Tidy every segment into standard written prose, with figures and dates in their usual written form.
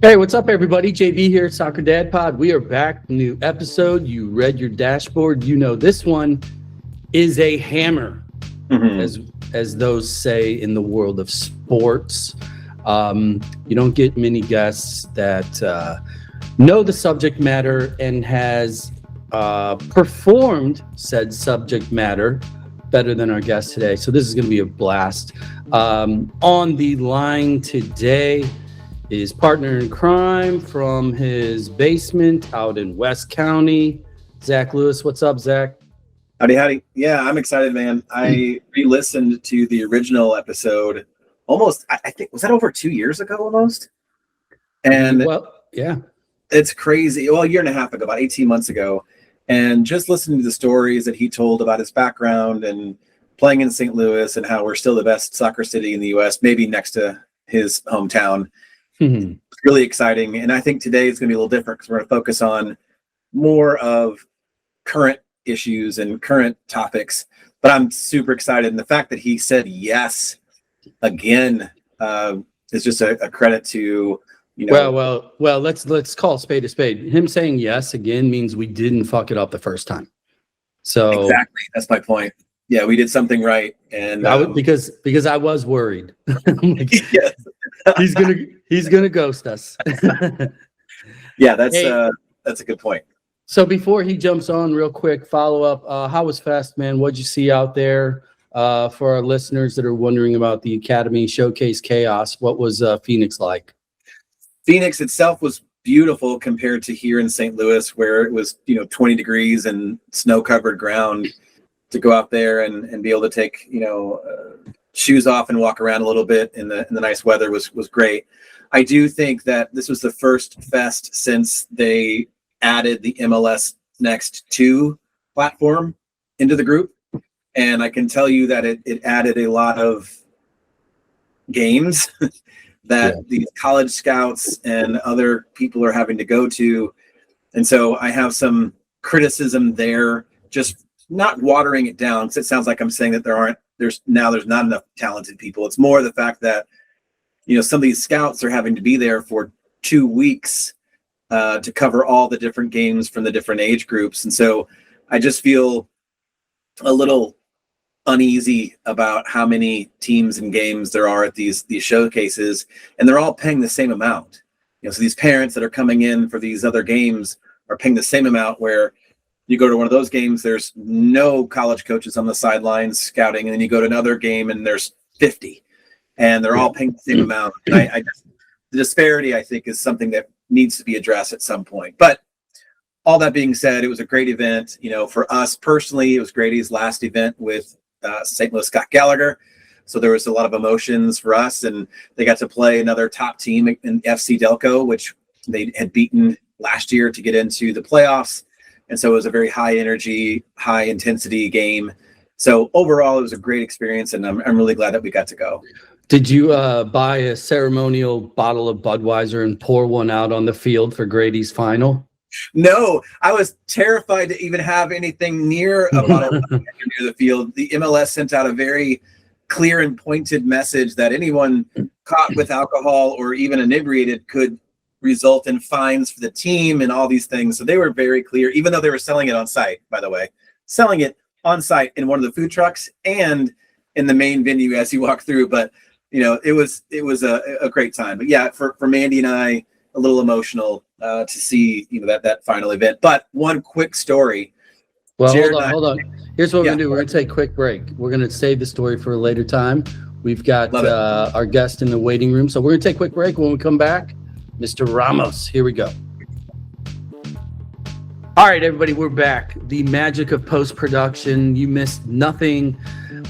Hey, what's up, everybody? JB here, Soccer Dad Pod. We are back. New episode. You read your dashboard. You know this one is a hammer, Mhm. as those say in the world of sports. You don't get many guests that know the subject matter and has performed said subject matter better than our guest today. So this is going to be a blast. On the line today, his partner in crime from his basement out in West County, Zach Lewis. What's up, Zach? Howdy, howdy. Yeah, I'm excited, man. I re-listened to the original episode almost, I think, was that over 2 years ago almost? And Well, yeah. it's crazy. Well, a year and a half ago, about 18 months ago. And just listening to the stories that he told about his background and playing in St. Louis and how we're still the best soccer city in the U.S., maybe next to his hometown. Mhm. It's really exciting. And I think today is going to be a little different because we're going to focus on more of current issues and current topics. But I'm super excited. And the fact that he said yes again is just a credit to, Well. Let's call a spade a spade. Him saying yes again means we didn't fuck it up the first time. So exactly. That's my point. Yeah, we did something right. And because I was worried. I'm like, yes. he's gonna ghost us. Yeah, that's Hey, a good point. so before he jumps on, real quick follow up. How was Fest, man? What'd you see out there? For our listeners that are wondering about the Academy Showcase Chaos, what was Phoenix like? Phoenix itself was beautiful compared to here in St. Louis, where it was 20 degrees and snow covered ground. To go out there and be able to take shoes off and walk around a little bit in the nice weather was great. I do think that this was the first fest since they added the MLS Next 2 platform into the group, and I can tell you that it added a lot of games that these college scouts and other people are having to go to, and so I have some criticism there, just not watering it down, because it sounds like I'm saying that there's not enough talented people. It's more the fact that some of these scouts are having to be there for 2 weeks to cover all the different games from the different age groups, and so I just feel a little uneasy about how many teams and games there are at these showcases, and they're all paying the same amount. So these parents that are coming in for these other games are paying the same amount, where you go to one of those games, there's no college coaches on the sidelines scouting, and then you go to another game and there's 50, and they're all paying the same amount. And I just, the disparity, I think, is something that needs to be addressed at some point. But all that being said, it was a great event. For us personally, it was Grady's last event with St. Louis Scott Gallagher. So there was a lot of emotions for us, and they got to play another top team in FC Delco, which they had beaten last year to get into the playoffs. And so it was a very high energy, high intensity game. So overall, it was a great experience, and I'm really glad that we got to go. Did you buy a ceremonial bottle of Budweiser and pour one out on the field for Grady's final? No, I was terrified to even have anything near a bottle near the field. The MLS sent out a very clear and pointed message that anyone caught with alcohol or even inebriated could result in fines for the team and all these things. So they were very clear, even though they were selling it on site, by the way, selling it on site in one of the food trucks and in the main venue as you walk through. But it was a great time. But yeah, for Mandy and I, a little emotional to see that final event. But one quick story. Well, hold on. Here's what we're gonna do. We're gonna take a quick break. We're gonna save the story for a later time. We've got our guest in the waiting room, so we're gonna take a quick break. When we come back, Mr. Ramos, here we go. All right, everybody, we're back. The magic of post-production. You missed nothing.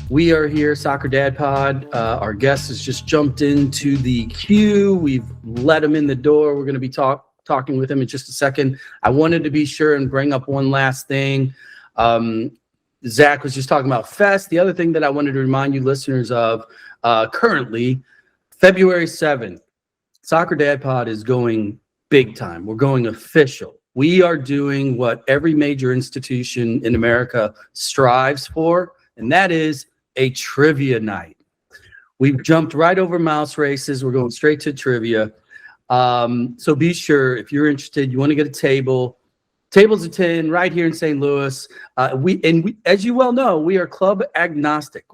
We are here, Soccer Dad Pod. Our guest has just jumped into the queue. We've let him in the door. We're going to be talking with him in just a second. I wanted to be sure and bring up one last thing. Zach was just talking about Fest. The other thing that I wanted to remind you listeners of, currently, February 7th, Soccer Dad Pod is going big time. We're going official. We are doing what every major institution in America strives for, and that is a trivia night. We've jumped right over mouse races. We're going straight to trivia. So be sure, if you're interested, you want to get a table. Tables of 10 right here in St. Louis. We, as you well know, we are club agnostic.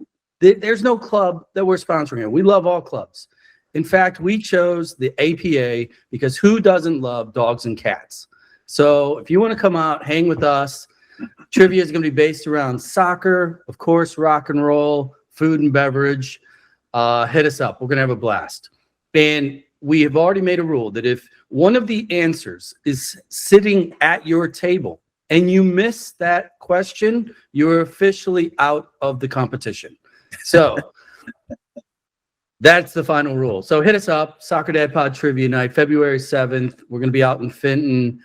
There's no club that we're sponsoring here. We love all clubs. In fact, we chose the APA because who doesn't love dogs and cats? So if you want to come out, hang with us, trivia is going to be based around soccer, of course, rock and roll, food and beverage. Hit us up. We're going to have a blast. And we have already made a rule that if one of the answers is sitting at your table and you miss that question, you're officially out of the competition. So that's the final rule. So hit us up, Soccer Dad Pod Trivia Night, February 7th. We're going to be out in Fenton.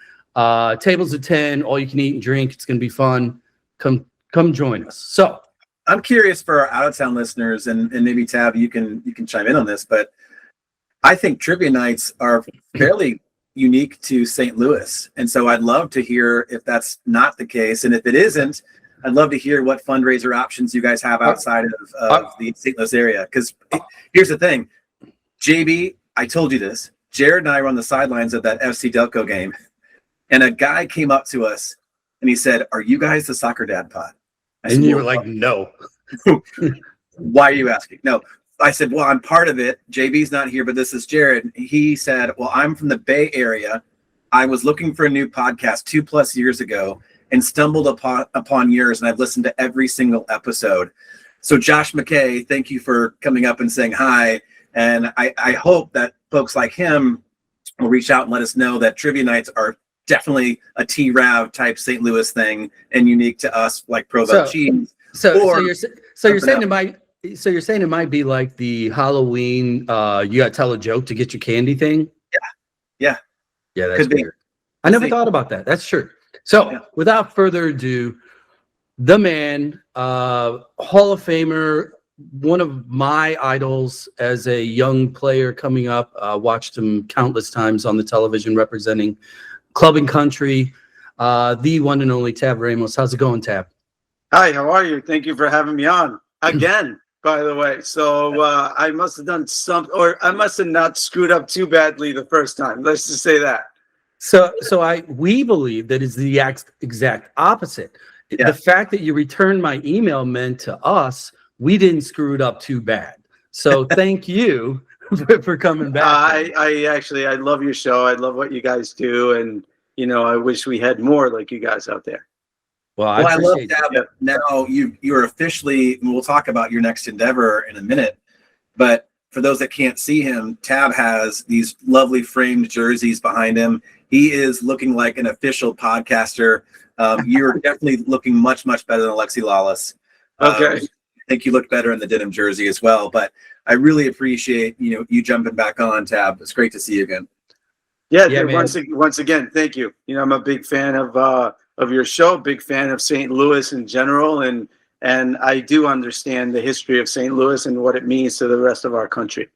Tables of 10, all you can eat and drink. It's going to be fun. Come join us. So I'm curious for our out-of-town listeners, and maybe Tab, you can chime in on this, but I think trivia nights are fairly unique to St. Louis. And so I'd love to hear if that's not the case. And if it isn't, I'd love to hear what fundraiser options you guys have outside of the St. Louis area. Because here's the thing, JB, I told you this. Jared and I were on the sidelines of that FC Delco game. And a guy came up to us and he said, "Are you guys the Soccer Dad Pod?" And you were like, "No." Why are you asking? No. I said, "Well, I'm part of it. JB's not here, but this is Jared." He said, "Well, I'm from the Bay Area. I was looking for a new podcast 2+ years ago and stumbled upon yours, and I've listened to every single episode." So Josh McKay, thank you for coming up and saying hi. And I hope that folks like him will reach out and let us know that trivia nights are definitely a T-Rav type St. Louis thing and unique to us, like Provo cheese. So you're saying it might be like the Halloween, you got to tell a joke to get your candy thing? Yeah. That's weird. I never thought about that. That's true. So without further ado, the man, Hall of Famer, one of my idols as a young player coming up, watched him countless times on the television representing club and country, the one and only Tab Ramos. How's it going, Tab? Hi, how are you? Thank you for having me on again, by the way. So I must have done something, or I must have not screwed up too badly the first time. Let's just say that. So we believe that is the exact opposite. Yeah. The fact that you returned my email meant to us, we didn't screw it up too bad. So thank you for coming back. I love your show. I love what you guys do. And, I wish we had more like you guys out there. Well, I love that. Now you're officially, and we'll talk about your next endeavor in a minute, but for those that can't see him, Tab has these lovely framed jerseys behind him. He is looking like an official podcaster. You're definitely looking much, much better than Alexi Lawless. Okay. I think you look better in the denim jersey as well, but I really appreciate, you jumping back on, Tab. It's great to see you again. Yeah, once again, thank you. I'm a big fan of your show, big fan of St. Louis in general, and I do understand the history of St. Louis and what it means to the rest of our country.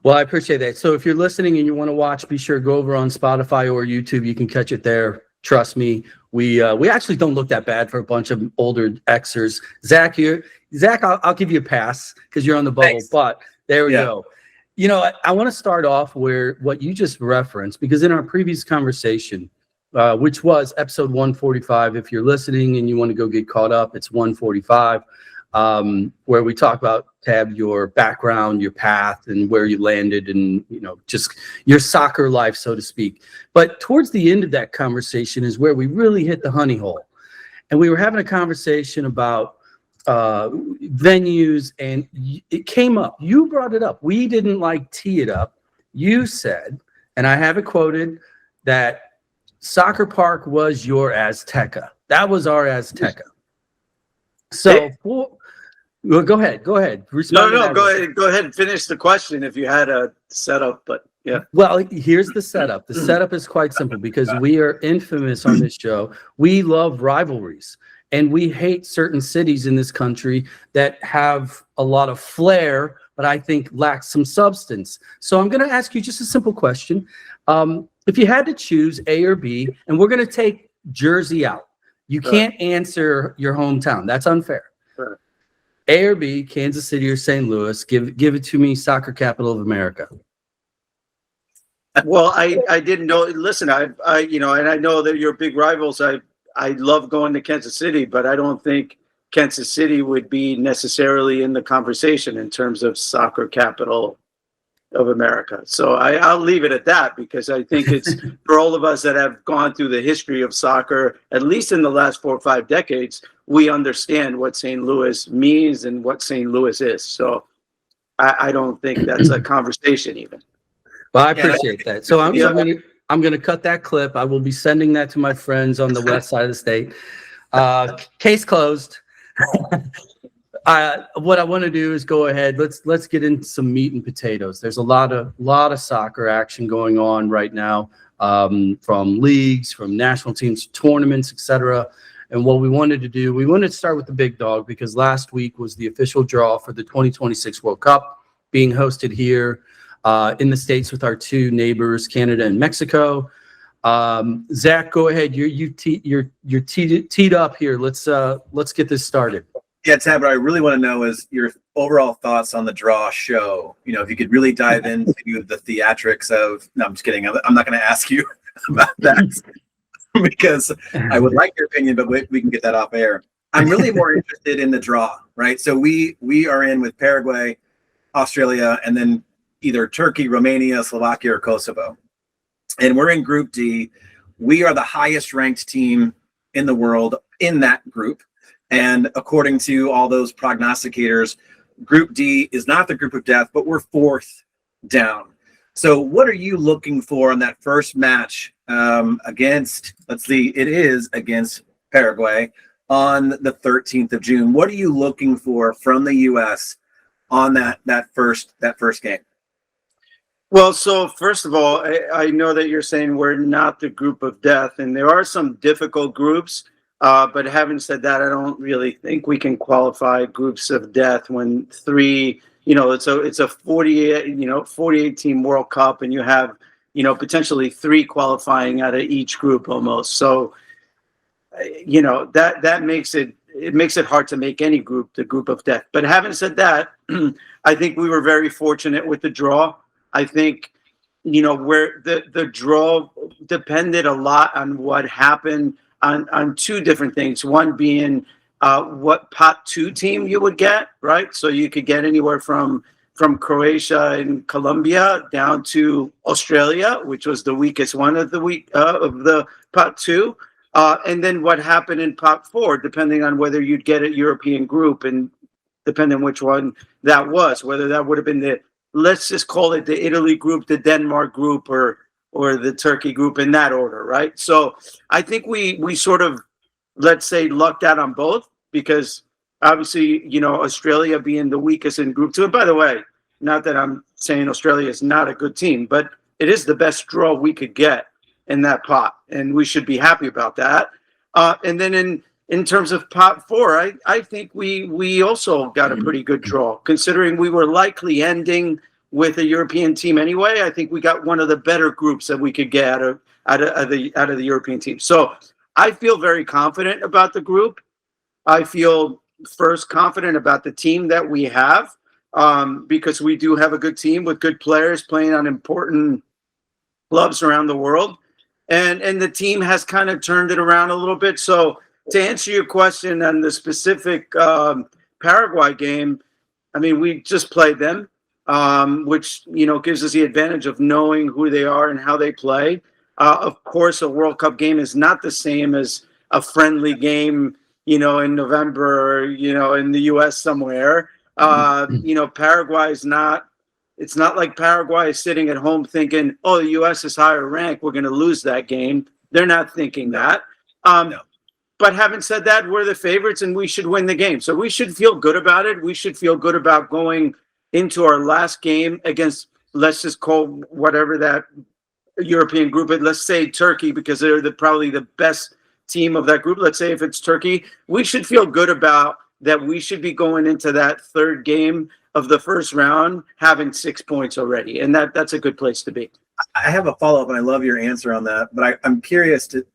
Well, I appreciate that. So if you're listening and you want to watch, be sure to go over on Spotify or YouTube. You can catch it there. Trust me, we actually don't look that bad for a bunch of older Xers. Zach, I'll give you a pass because you're on the bubble. Thanks. But there we go. I want to start off where what you just referenced, because in our previous conversation, which was episode 145. If you're listening and you want to go get caught up, it's 145, where we talk about, Tab, your background, your path, and where you landed, and just your soccer life, so to speak. But towards the end of that conversation is where we really hit the honey hole, and we were having a conversation about venues, and it came up. You brought it up. We didn't tee it up. You said, and I have it quoted, that Soccer Park was your Azteca. That was our Azteca. So, well, go ahead. No, go ahead and finish the question if you had a setup, but yeah. Well, here's the setup. The setup is quite simple because we are infamous on this show. We love rivalries, and we hate certain cities in this country that have a lot of flair, but I think lack some substance. So I'm going to ask you just a simple question. If you had to choose A or B, and we're going to take Jersey out, you can't answer your hometown. That's unfair. Sure. A or B, Kansas City or St. Louis? Give it to me, soccer capital of America. Well, I didn't know. Listen, I you know, and I know that you're big rivals. I love going to Kansas City, but I don't think Kansas City would be necessarily in the conversation in terms of soccer capital of America. So I'll leave it at that, because I think it's for all of us that have gone through the history of soccer, at least in the last 4 or 5 decades, we understand what St. Louis means and what St. Louis is. So I don't think that's a conversation even. Well, I appreciate that. So I'm gonna cut that clip. I will be sending that to my friends on the west side of the state. Case closed. What I want to do is go ahead. Let's get into some meat and potatoes. There's a lot of soccer action going on right now, from leagues, from national teams, tournaments, etc. And what we wanted to do, we wanted to start with the big dog, because last week was the official draw for the 2026 World Cup being hosted here in the States with our two neighbors, Canada and Mexico. Zach, go ahead. You're teed up here. Let's get this started. Yeah, Tab, what I really want to know is your overall thoughts on the draw show. You know, if you could really dive into the theatrics of. No, I'm just kidding. I'm not going to ask you about that because I would like your opinion, but we can get that off air. I'm really more interested in the draw, right? So we are in with Paraguay, Australia, and then either Turkey, Romania, Slovakia, or Kosovo. And we're in Group D. We are the highest ranked team in the world in that group. And according to all those prognosticators, Group D is not the group of death, but we're 4th down. So what are you looking for in that first match against, it is against Paraguay on the 13th of June. What are you looking for from the U.S. on that first game? Well, so first of all, I know that you're saying we're not the group of death, and there are some difficult groups. But having said that, I don't really think we can qualify groups of death when it's a 48 team World Cup, and you have, potentially 3 qualifying out of each group almost. So, that makes it hard to make any group the group of death. But having said that, I think we were very fortunate with the draw. I think, where the draw depended a lot on what happened on 2 different things. One being what pot 2 team you would get, right? So you could get anywhere from Croatia and Colombia down to Australia, which was the weakest one of the pot 2. And then what happened in pot 4, depending on whether you'd get a European group, and depending on which one that was, whether that would have been let's just call it the Italy group, the Denmark group, or the Turkey group, in that order, right? So I think we sort of, let's say, lucked out on both, because obviously, Australia being the weakest in Group 2. And by the way, not that I'm saying Australia is not a good team, but it is the best draw we could get in that pot, and we should be happy about that. And then in terms of pot 4, I think we also got a pretty good draw, considering we were likely ending with a European team anyway. I think we got one of the better groups that we could get out of the European team. So I feel very confident about the group. I feel first confident about the team that we have, because we do have a good team with good players playing on important clubs around the world, and the team has kind of turned it around a little bit. So to answer your question on the specific Paraguay game, I mean, we just played them. Which gives us the advantage of knowing who they are and how they play. Of course, a World Cup game is not the same as a friendly game, in November, in the U.S. somewhere. Paraguay is not. It's not like Paraguay is sitting at home thinking, "Oh, the U.S. is higher ranked. We're going to lose that game." They're not thinking that. No. But having said that, we're the favorites, and we should win the game. So we should feel good about it. We should feel good about going into our last game against, let's just call whatever that European group, let's say Turkey, because they're probably the best team of that group. Let's say if it's Turkey, we should feel good about that. We should be going into that 3rd game of the first round having 6 points already, and that's a good place to be. I have a follow-up, and I love your answer on that, but I'm curious to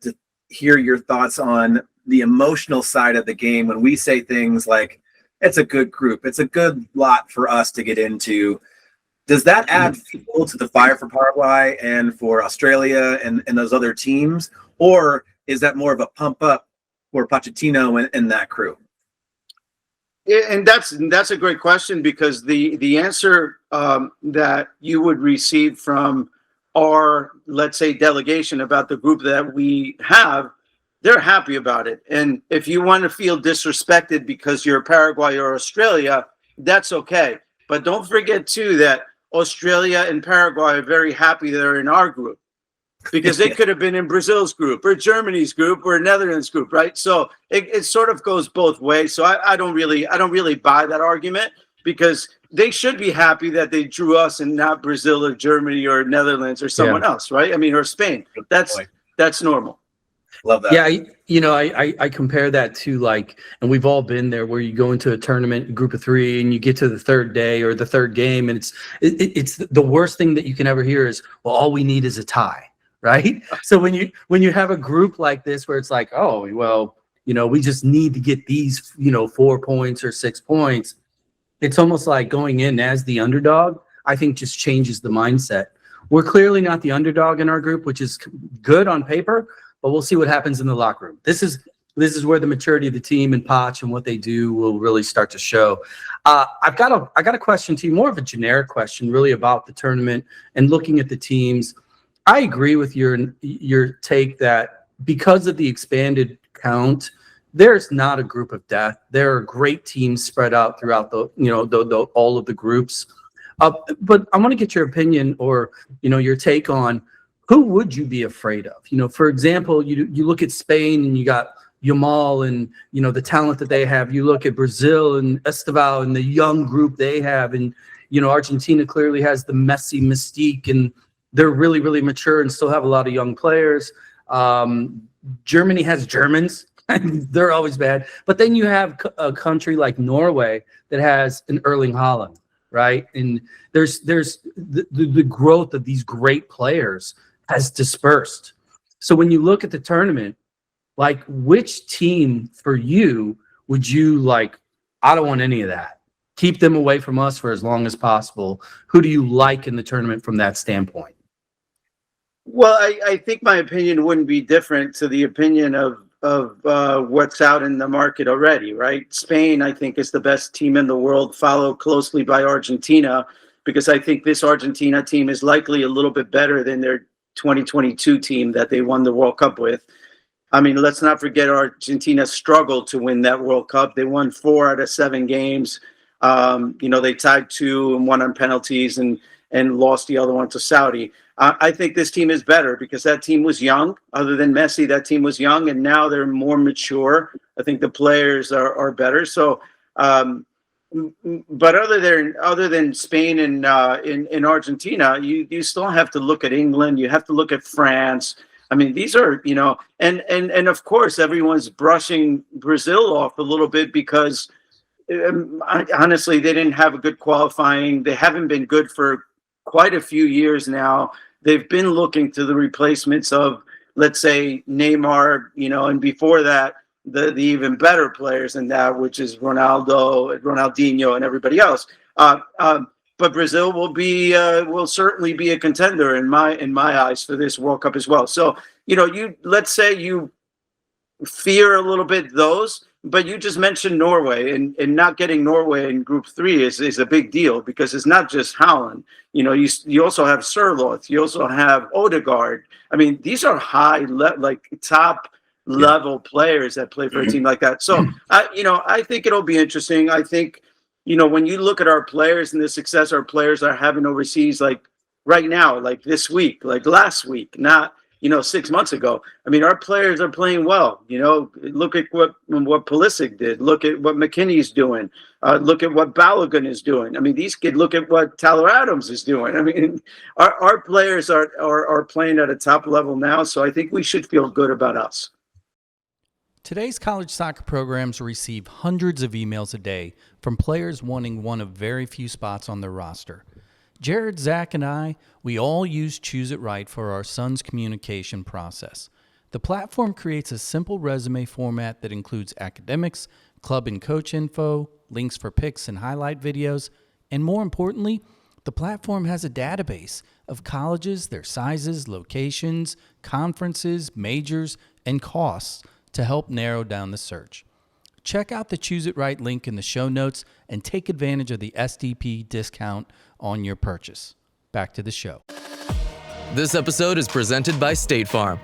hear your thoughts on the emotional side of the game when we say things like, it's a good group, it's a good lot for us to get into. Does that add fuel to the fire for Paraguay and for Australia and those other teams? Or is that more of a pump up for Pochettino and that crew? Yeah, and that's a great question, because the answer that you would receive from our, let's say, delegation about the group that we have, they're happy about it. And if you want to feel disrespected because you're Paraguay or Australia, that's okay. But don't forget too that Australia and Paraguay are very happy they're in our group, because they could have been in Brazil's group or Germany's group or Netherlands group, right? So it sort of goes both ways. So I don't really buy that argument, because they should be happy that they drew us and not Brazil or Germany or Netherlands or someone else, right? I mean, or Spain. That's normal. Love that. Yeah, I compare that to, like, and we've all been there, where you go into a tournament, group of 3, and you get to the third day or the third game, and it's the worst thing that you can ever hear is, well, all we need is a tie, right? So when you have a group like this where it's like, oh, well, we just need to get these, 4 points or 6 points, it's almost like going in as the underdog, I think just changes the mindset. We're clearly not the underdog in our group, which is good on paper, but we'll see what happens in the locker room. This is where the maturity of the team and Poch and what they do will really start to show. I got a question to you, more of a generic question, really, about the tournament and looking at the teams. I agree with your take that because of the expanded count, there's not a group of death. There are great teams spread out throughout the all of the groups. But I want to get your opinion, or your take on, who would you be afraid of? For example, you look at Spain and you got Yamal and, the talent that they have. You look at Brazil and Esteval and the young group they have. And, Argentina clearly has the Messi mystique, and they're really, really mature and still have a lot of young players. Germany has Germans. They're always bad. But then you have a country like Norway that has an Erling Haaland, right? And there's the growth of these great players has dispersed. So when you look at the tournament, like, which team for you would you like? I don't want any of that. Keep them away from us for as long as possible. Who do you like in the tournament from that standpoint? Well, I think my opinion wouldn't be different to the opinion of what's out in the market already, right? Spain, I think, is the best team in the world, followed closely by Argentina, because I think this Argentina team is likely a little bit better than their 2022 team that they won the World Cup with. I mean, let's not forget Argentina struggled to win that World Cup. They won 4 out of 7 games. They tied 2 and 1 on penalties and lost the other one to Saudi. I think this team is better because that team was young. Other than Messi, that team was young, and now they're more mature. I think the players are better. So, but other than Spain and in Argentina, you still have to look at England. You have to look at France. I mean, these are, and of course, everyone's brushing Brazil off a little bit because honestly, they didn't have a good qualifying. They haven't been good for quite a few years now. They've been looking to the replacements of, let's say, Neymar, and before that, the even better players than that, which is Ronaldinho, and everybody else. But Brazil will certainly be a contender in my eyes for this World Cup as well. So, let's say you fear a little bit those, but you just mentioned Norway, and not getting Norway in Group 3 is a big deal, because it's not just Haaland. You also have Sørloth, you also have Odegaard. I mean, these are top level players that play for a team like that. So I think it'll be interesting. I think when you look at our players and the success our players are having overseas, like right now, like this week, like last week, not 6 months ago. I mean, our players are playing well. Look at what Pulisic did. Look at what McKinney's doing. Look at what Balogun is doing. I mean, these kids. Look at what Tyler Adams is doing. I mean, our players are playing at a top level now. So I think we should feel good about us. Today's college soccer programs receive hundreds of emails a day from players wanting one of very few spots on their roster. Jared, Zach, and I, we all use Choose It Right for our son's communication process. The platform creates a simple resume format that includes academics, club and coach info, links for pics and highlight videos, and more importantly, The platform has a database of colleges, their sizes, locations, conferences, majors, and costs to help narrow down the search. Check out the Choose It Right link in the show notes and take advantage of the SDP discount on your purchase. Back to the show. This episode is presented by State Farm.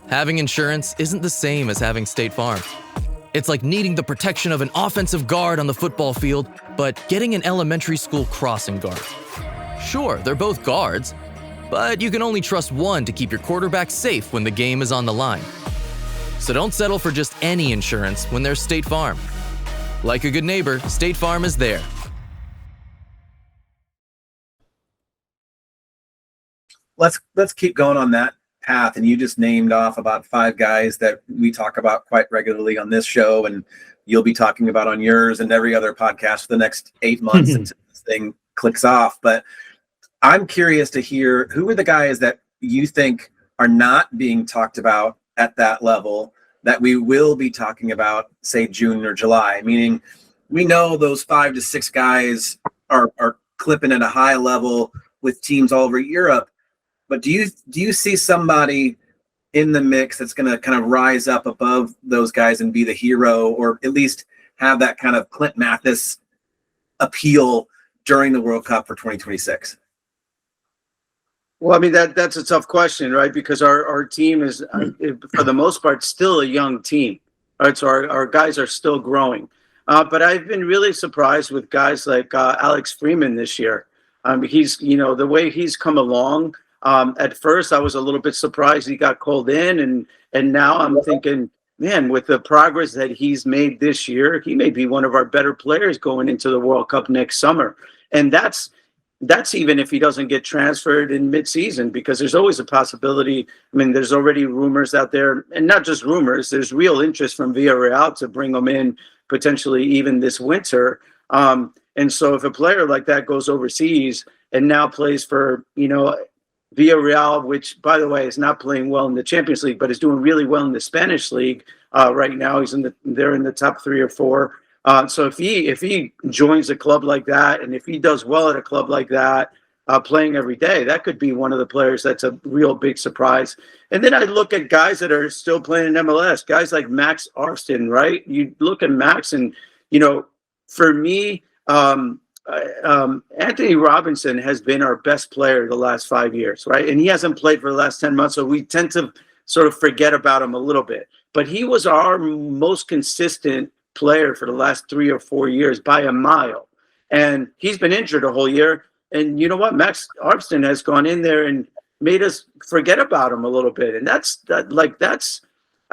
Having insurance isn't the same as having State Farm. It's like needing the protection of an offensive guard on the football field, but getting an elementary school crossing guard. Sure, they're both guards, but you can only trust one to keep your quarterback safe when the game is on the line. So don't settle for just any insurance when there's State Farm. Like a good neighbor, State Farm is there. Let's keep going on that path. And you just named off about 5 guys that we talk about quite regularly on this show, and you'll be talking about on yours and every other podcast for the next 8 months until this thing clicks off. But I'm curious to hear, who are the guys that you think are not being talked about at that level that we will be talking about, say, June or July? Meaning, we know those 5 to 6 guys are clipping at a high level with teams all over Europe. But do you see somebody in the mix that's going to kind of rise up above those guys and be the hero, or at least have that kind of Clint Mathis appeal during the World Cup for 2026? Well, I mean, that's a tough question, right? Because our team is, for the most part, still a young team, right? So our guys are still growing. But I've been really surprised with guys like Alex Freeman this year. He's, the way he's come along. At first, I was a little bit surprised he got called in, and now I'm thinking, man, with the progress that he's made this year, he may be one of our better players going into the World Cup next summer. And that's even if he doesn't get transferred in midseason, because there's always a possibility. I mean, there's already rumors out there, and not just rumors, there's real interest from Villarreal to bring him in potentially even this winter. And so if a player like that goes overseas and now plays for, Villarreal, which, by the way, is not playing well in the Champions League, but is doing really well in the Spanish league right now. They're in the top 3 or 4. So if he joins a club like that, and if he does well at a club like that, playing every day, that could be one of the players that's a real big surprise. And then I look at guys that are still playing in MLS, guys like Max Arston, right? You look at Max, and for me, Anthony Robinson has been our best player the last 5 years, right? And he hasn't played for the last 10 months, so we tend to sort of forget about him a little bit. But he was our most consistent player for the last 3 or 4 years by a mile. And he's been injured a whole year. And you know what? Max Arston has gone in there and made us forget about him a little bit. And I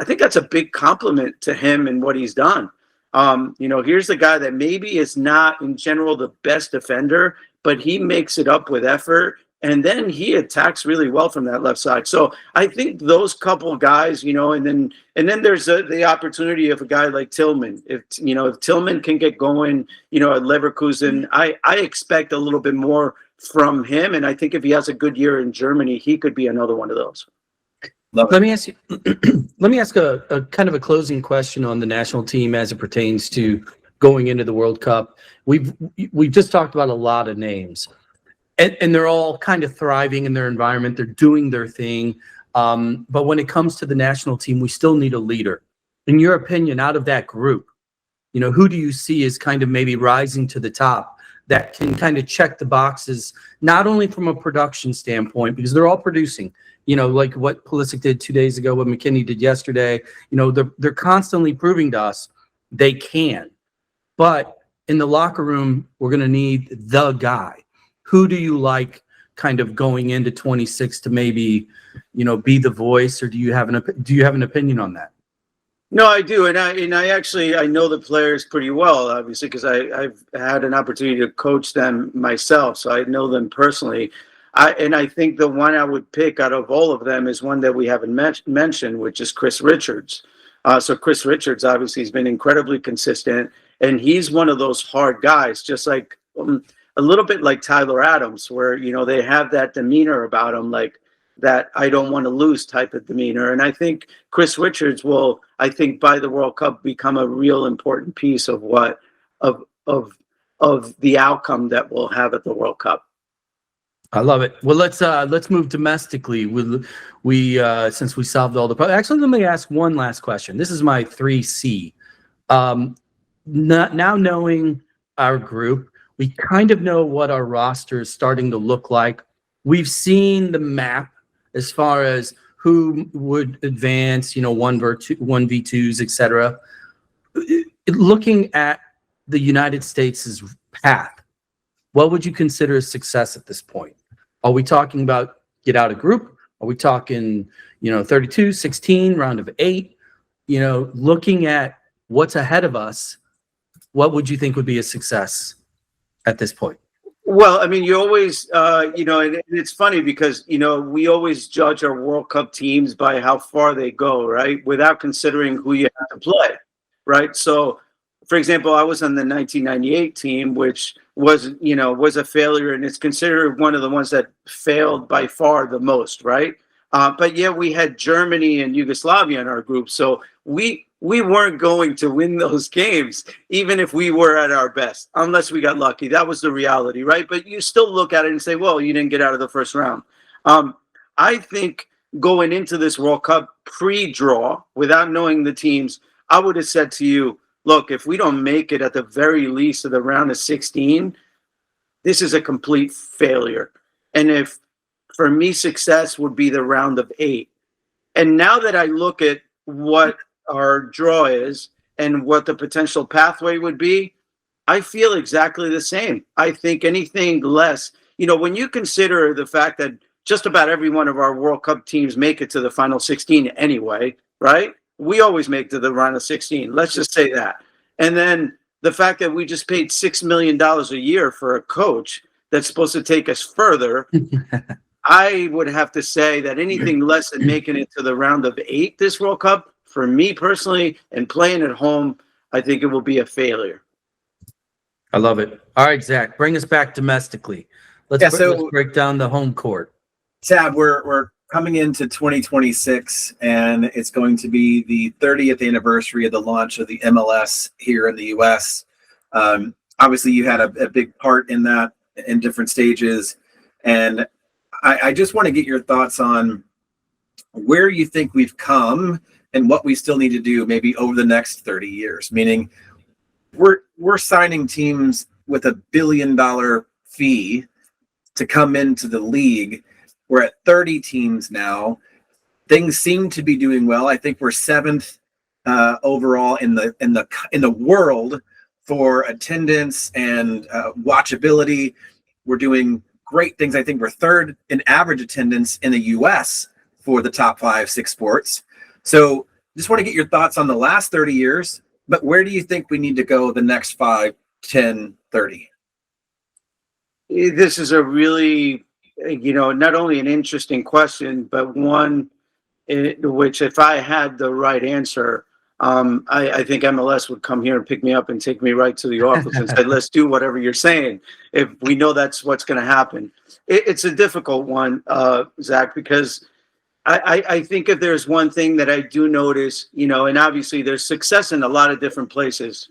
think that's a big compliment to him and what he's done. Here's a guy that maybe is not in general the best defender, but he makes it up with effort, and then he attacks really well from that left side. So I think those couple of guys, and then there's the opportunity of a guy like Tillman. If Tillman can get going, at Leverkusen, I expect a little bit more from him, and I think if he has a good year in Germany, he could be another one of those. Let me ask a kind of a closing question on the national team as it pertains to going into the World Cup. We've just talked about a lot of names, and they're all kind of thriving in their environment. They're doing their thing. But when it comes to the national team, we still need a leader. In your opinion, out of that group, who do you see as kind of maybe rising to the top that can kind of check the boxes, not only from a production standpoint, because they're all producing, like what Pulisic did 2 days ago, what McKinney did yesterday. They're constantly proving to us they can. But in the locker room, we're going to need the guy. Who do you like kind of going into 26 to maybe, be the voice, or do you have an opinion on that? No, I do, and I know the players pretty well, obviously, because I've had an opportunity to coach them myself, so I know them personally. I think the one I would pick out of all of them is one that we haven't mentioned, which is Chris Richards. So Chris Richards obviously has been incredibly consistent, and he's one of those hard guys, just like a little bit like Tyler Adams, where they have that demeanor about him, like that I don't want to lose type of demeanor. And I think Chris Richards will, by the World Cup, become a real important piece of the outcome that we'll have at the World Cup. I love it. Well, let's move domestically. We since we solved all the problems. Actually, let me ask one last question. This is my 3C. Now knowing our group, we kind of know what our roster is starting to look like. We've seen the map as far as who would advance, 1v2s, etc. Looking at the United States' path, what would you consider a success at this point? Are we talking about get out of group? Are we talking, 32, 16, round of 8? Looking at what's ahead of us, what would you think would be a success at this point? Well, I mean, you always, and it's funny because, we always judge our World Cup teams by how far they go, right? Without considering who you have to play, right? So, for example, I was on the 1998 team, which was a failure, and it's considered one of the ones that failed by far the most, right? But yeah, we had Germany and Yugoslavia in our group, so we weren't going to win those games, even if we were at our best, unless we got lucky. That was the reality, right? But you still look at it and say, well, you didn't get out of the first round. I think going into this World Cup pre-draw, without knowing the teams, I would have said to you, look, if we don't make it at the very least of the round of 16, this is a complete failure. And if, for me, success would be the round of 8. And now that I look at what our draw is and what the potential pathway would be, I feel exactly the same. I think anything less, when you consider the fact that just about every one of our World Cup teams make it to the final 16 anyway, right? We always make to the round of 16. Let's just say that. And then the fact that we just paid $6 million a year for a coach that's supposed to take us further, I would have to say that anything less than making it to the round of 8 this World Cup, for me personally, and playing at home, I think it will be a failure. I love it. All right, Zach, bring us back domestically. Let's break down the home court. Tab, we're coming into 2026, and it's going to be the 30th anniversary of the launch of the MLS here in the U.S. Obviously, you had a big part in that in different stages, and I just want to get your thoughts on where you think we've come and what we still need to do maybe over the next 30 years. Meaning, we're signing teams with $1 billion fee to come into the league. We're at 30 teams now. Things seem to be doing well. I think we're 7th overall in the world for attendance and watchability. We're doing great things. I think we're 3rd in average attendance in the U.S. for the top 5-6 sports. So just want to get your thoughts on the last 30 years, but where do you think we need to go the next 5, 10, 30? This is a really, not only an interesting question, but one which if I had the right answer, I think MLS would come here and pick me up and take me right to the office and say, let's do whatever you're saying, if we know that's what's going to happen. It's a difficult one, Zach, because I think if there's one thing that I do notice, and obviously there's success in a lot of different places,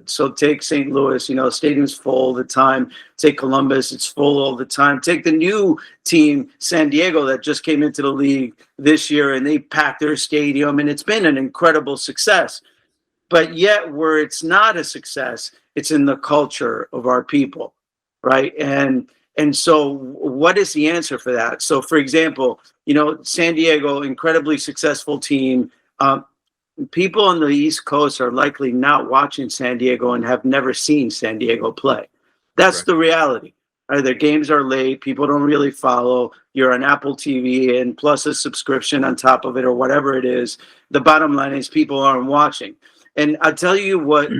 so take St. Louis, stadium's full all the time. Take Columbus, it's full all the time. Take the new team, San Diego, that just came into the league this year, and they packed their stadium, and it's been an incredible success. But yet where it's not a success, it's in the culture of our people, right? And so what is the answer for that? So, for example, San Diego, incredibly successful team. People on the East Coast are likely not watching San Diego and have never seen San Diego play. That's the reality. Right? Their games are late. People don't really follow. You're on Apple TV and plus a subscription on top of it or whatever it is. The bottom line is people aren't watching. And I'll tell you what,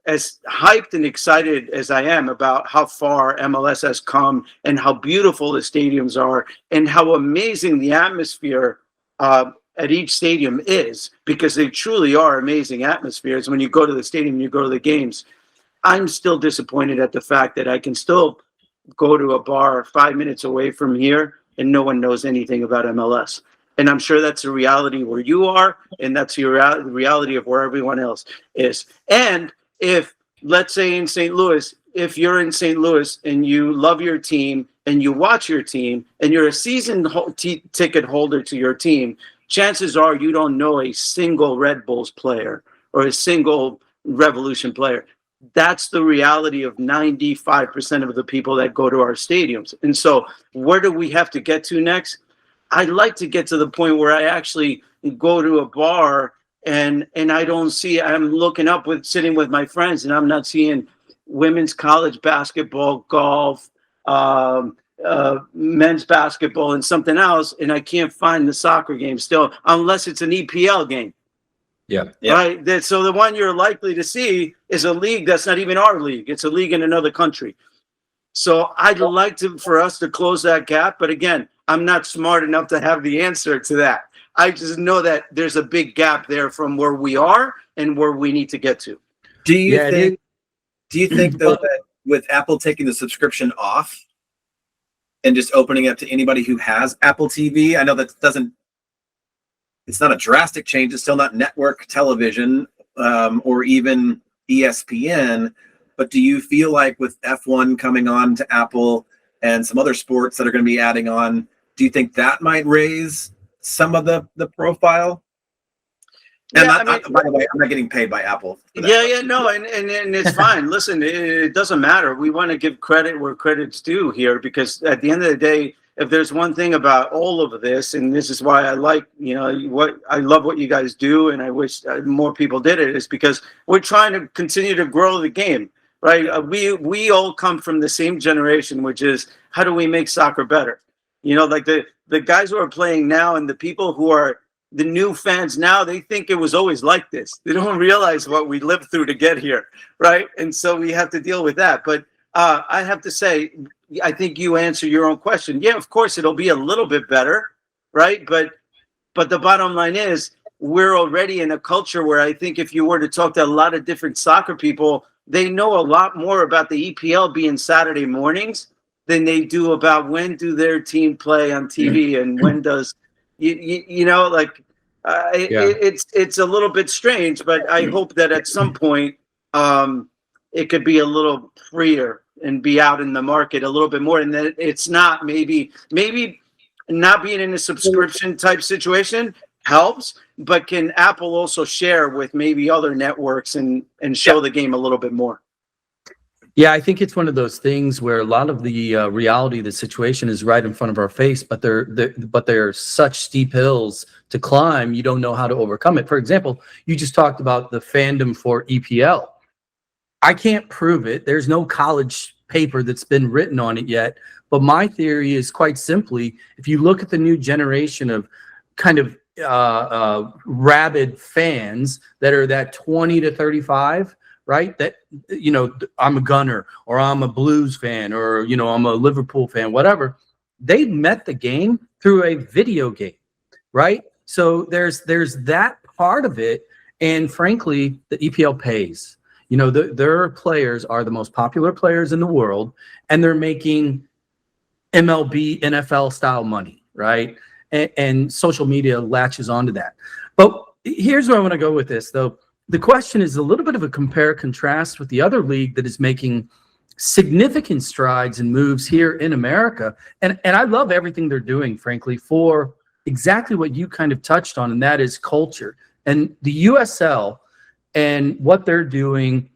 as hyped and excited as I am about how far MLS has come and how beautiful the stadiums are and how amazing the atmosphere at each stadium is, because they truly are amazing atmospheres. When you go to the stadium, you go to the games. I'm still disappointed at the fact that I can still go to a bar 5 minutes away from here and no one knows anything about MLS. And I'm sure that's the reality where you are, and that's the reality of where everyone else is. And if, let's say in St. Louis, if you're in St. Louis and you love your team and you watch your team and you're a season ticket holder to your team, chances are you don't know a single Red Bulls player or a single Revolution player. That's the reality of 95% of the people that go to our stadiums. And so where do we have to get to next? I'd like to get to the point where I actually go to a bar and I don't see, I'm looking up sitting with my friends and I'm not seeing women's college basketball, golf, men's basketball, and something else, and I can't find the soccer game still, unless it's an EPL game. Yeah. Right. So the one you're likely to see is a league that's not even our league. It's a league in another country. So I'd like for us to close that gap. But again, I'm not smart enough to have the answer to that. I just know that there's a big gap there from where we are and where we need to get to. Do you think though that with Apple taking the subscription off and just opening up to anybody who has Apple TV, I know that it's not a drastic change. It's still not network television or even ESPN. But do you feel like with F1 coming on to Apple and some other sports that are going to be adding on, do you think that might raise some of the profile? And by the way, I'm not getting paid by Apple. And it's fine. Listen, it doesn't matter. We want to give credit where credit's due here, because at the end of the day, if there's one thing about all of this, and this is why I like, I love what you guys do, and I wish more people did it, is because we're trying to continue to grow the game, right? We all come from the same generation, which is, how do we make soccer better? Like the guys who are playing now and the people who are the new fans now, they think it was always like this. They don't realize what we lived through to get here, right? And so we have to deal with that. But I have to say, I think you answer your own question. Yeah, of course, it'll be a little bit better, right? But the bottom line is, we're already in a culture where I think if you were to talk to a lot of different soccer people, they know a lot more about the EPL being Saturday mornings than they do about when do their team play on TV and when does it's a little bit strange, but I hope that at some point it could be a little freer and be out in the market a little bit more, and that it's not maybe not being in a subscription type situation helps, but can Apple also share with maybe other networks and show the game a little bit more? Yeah, I think it's one of those things where a lot of the reality of the situation is right in front of our face, but they're such steep hills to climb, you don't know how to overcome it. For example, you just talked about the fandom for EPL. I can't prove it. There's no college paper that's been written on it yet. But my theory is quite simply, if you look at the new generation of kind of rabid fans that are that 20 to 35, right? That, I'm a Gunner, or I'm a Blues fan, or, I'm a Liverpool fan, whatever. They met the game through a video game, right? So there's that part of it. And frankly, the EPL pays. Their players are the most popular players in the world, and they're making MLB, NFL style money, right? And social media latches onto that. But here's where I want to go with this, though. The question is a little bit of a compare contrast with the other league that is making significant strides and moves here in America. And I love everything they're doing, frankly, for exactly what you kind of touched on, and that is culture. And the USL and what they're doing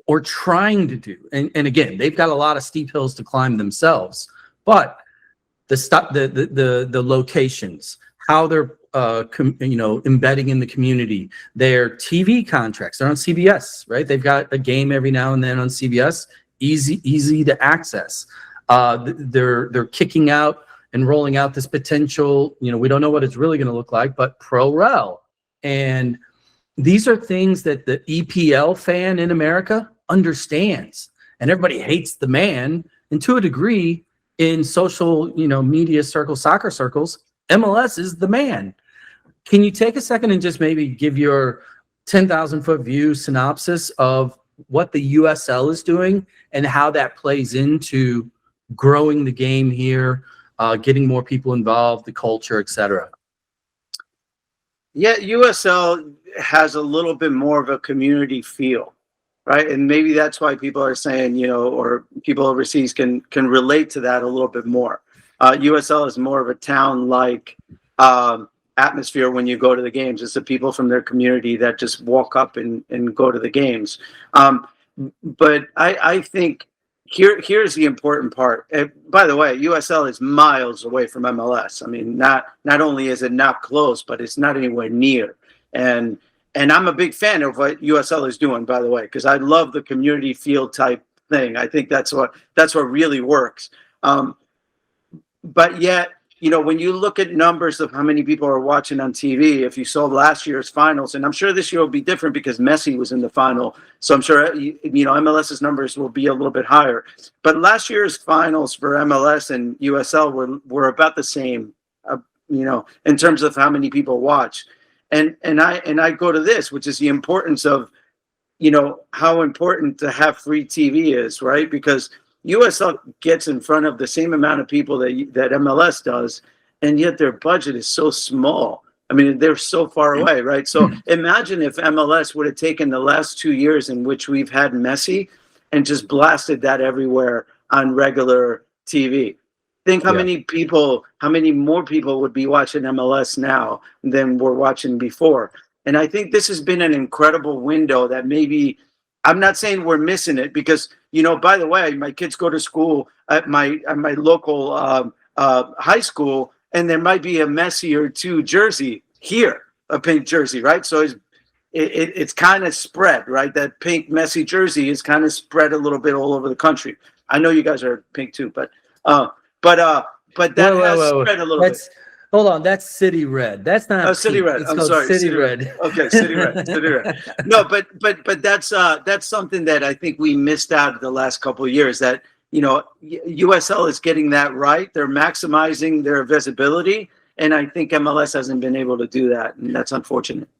or trying to do. And again, they've got a lot of steep hills to climb themselves, but the locations, how they're embedding in the community, their TV contracts, they're on CBS, right? They've got a game every now and then on CBS, easy to access. They're kicking out and rolling out this potential, we don't know what it's really going to look like, but Pro Rel. And these are things that the EPL fan in America understands. And everybody hates the man. And to a degree, in social, media circles, soccer circles, MLS is the man. Can you take a second and just maybe give your 10,000-foot view synopsis of what the USL is doing and how that plays into growing the game here, getting more people involved, the culture, et cetera? Yeah, USL has a little bit more of a community feel, right? And maybe that's why people are saying, you know, or people overseas can relate to that a little bit more. USL is more of a town-like atmosphere when you go to the games. It's the people from their community that just walk up and go to the games. But I think here's the important part. By the way, USL is miles away from MLS. I mean, not only is it not close, but it's not anywhere near. And I'm a big fan of what USL is doing, by the way, because I love the community field type thing. I think that's what really works. But yet, you know, when you look at numbers of how many people are watching on TV, if you saw last year's finals, and I'm sure this year will be different because Messi was in the final, so I'm sure, you know, MLS's numbers will be a little bit higher. But last year's finals for MLS and USL were about the same, you know, in terms of how many people watch. And I go to this, which is the importance of, you know, how important to have free TV is, right? Because USL gets in front of the same amount of people that MLS does, and yet their budget is so small. I mean, they're so far away, right? So imagine if MLS would have taken the last 2 years in which we've had Messi and just blasted that everywhere on regular TV. Think how many more people would be watching MLS now than were watching before. And I think this has been an incredible window that maybe, I'm not saying we're missing it because, you know, by the way, my kids go to school at my local high school, and there might be a Messi or two jersey here, a pink jersey, right? So it's kind of spread, right? That pink Messi jersey is kind of spread a little bit all over the country. I know you guys are pink too, but that has spread a little bit. Hold on, that's City Red. That's not City Red. It's I'm called sorry, City Red. Okay, City Red. City Red. No, but that's something that I think we missed out the last couple of years. That, you know, USL is getting that right. They're maximizing their visibility, and I think MLS hasn't been able to do that, and that's unfortunate.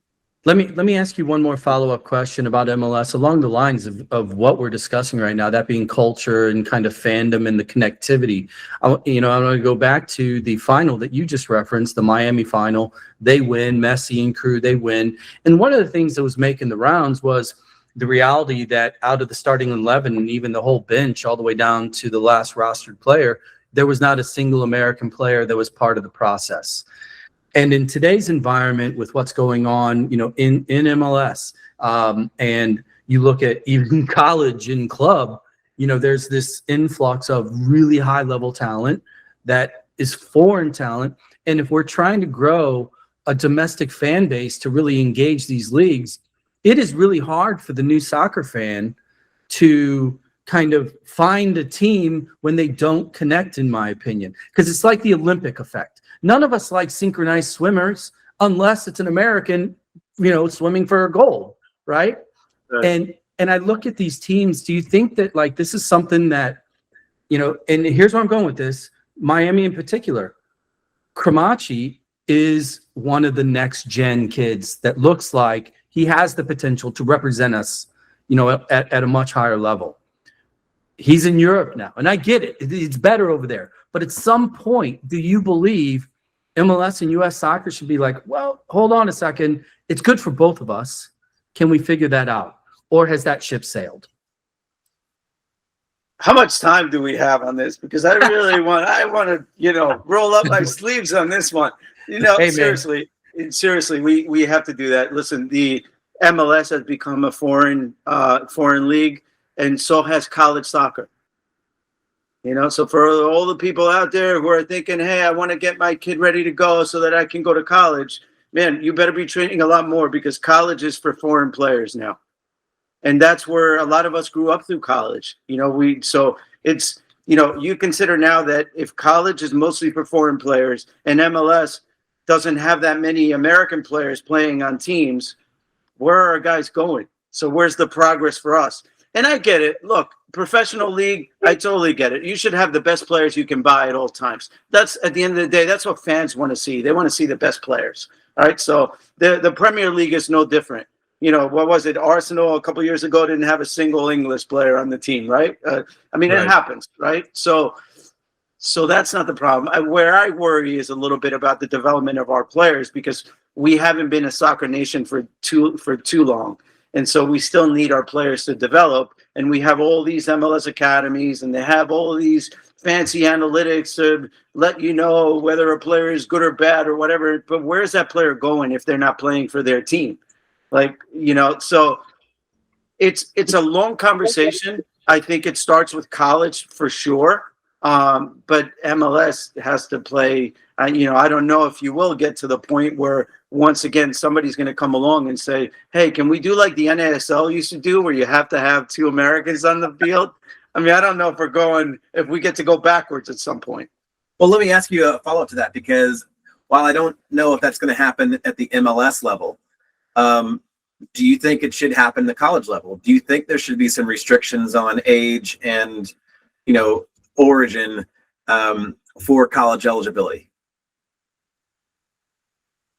Let me ask you one more follow-up question about MLS along the lines of what we're discussing right now, that being culture and kind of fandom and the connectivity. I want to go back to the final that you just referenced, the Miami final. They win, Messi and crew, they win. And one of the things that was making the rounds was the reality that out of the starting 11 and even the whole bench all the way down to the last rostered player, there was not a single American player that was part of the process. And in today's environment with what's going on, you know, in MLS, and you look at even college and club, you know, there's this influx of really high level talent that is foreign talent. And if we're trying to grow a domestic fan base to really engage these leagues, it is really hard for the new soccer fan to kind of find a team when they don't connect, in my opinion, because it's like the Olympic effect. None of us like synchronized swimmers unless it's an American, you know, swimming for a gold, right? And I look at these teams. Do you think that like this is something that, you know, and here's where I'm going with this, Miami in particular, Cramachi is one of the next gen kids that looks like he has the potential to represent us, you know, at a much higher level. He's in Europe now, and I get it. It's better over there. But at some point, do you believe MLS and U.S. soccer should be like, well, hold on a second. It's good for both of us. Can we figure that out? Or has that ship sailed? How much time do we have on this? Because I really want to, you know, roll up my sleeves on this one. You know, hey, seriously, we have to do that. Listen, the MLS has become a foreign league, and so has college soccer. You know, so for all the people out there who are thinking, hey, I want to get my kid ready to go so that I can go to college, man, you better be training a lot more because college is for foreign players now. And that's where a lot of us grew up through college. You know, so it's, you know, you consider now that if college is mostly for foreign players and MLS doesn't have that many American players playing on teams, where are our guys going? So where's the progress for us? And I get it. Look, professional league, I totally get it. You should have the best players you can buy at all times. That's, at the end of the day, that's what fans want to see. They want to see the best players. All right. So the Premier League is no different. You know, what was it? Arsenal a couple of years ago didn't have a single English player on the team, right? I mean, Right. It happens, right? So that's not the problem. Where I worry is a little bit about the development of our players because we haven't been a soccer nation for too long. And so we still need our players to develop. And we have all these MLS academies, and they have all these fancy analytics to let you know whether a player is good or bad or whatever. But where's that player going if they're not playing for their team? So it's a long conversation. I think it starts with college for sure. But MLS has to play, I don't know if you will get to the point where once again, somebody's going to come along and say, hey, can we do like the NASL used to do where you have to have 2 Americans on the field? I mean, I don't know if we get to go backwards at some point. Well, let me ask you a follow-up to that, because while I don't know if that's going to happen at the MLS level, do you think it should happen at the college level? Do you think there should be some restrictions on age and, origin for college eligibility?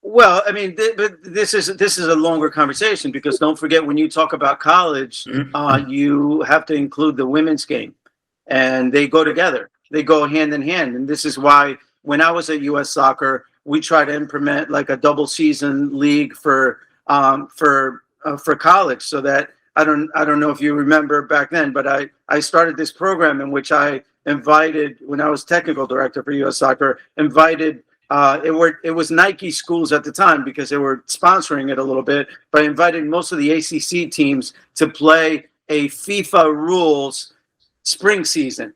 Well, I mean, but this is a longer conversation, because don't forget, when you talk about college, you have to include the women's game, and they go together. They go hand in hand, and this is why when I was at U.S. Soccer, we try to implement like a double season league for college, so that I don't know if you remember back then, but I started this program in which I invited, when I was technical director for U.S. Soccer, it was Nike schools at the time because they were sponsoring it a little bit, but I invited most of the ACC teams to play a FIFA rules spring season.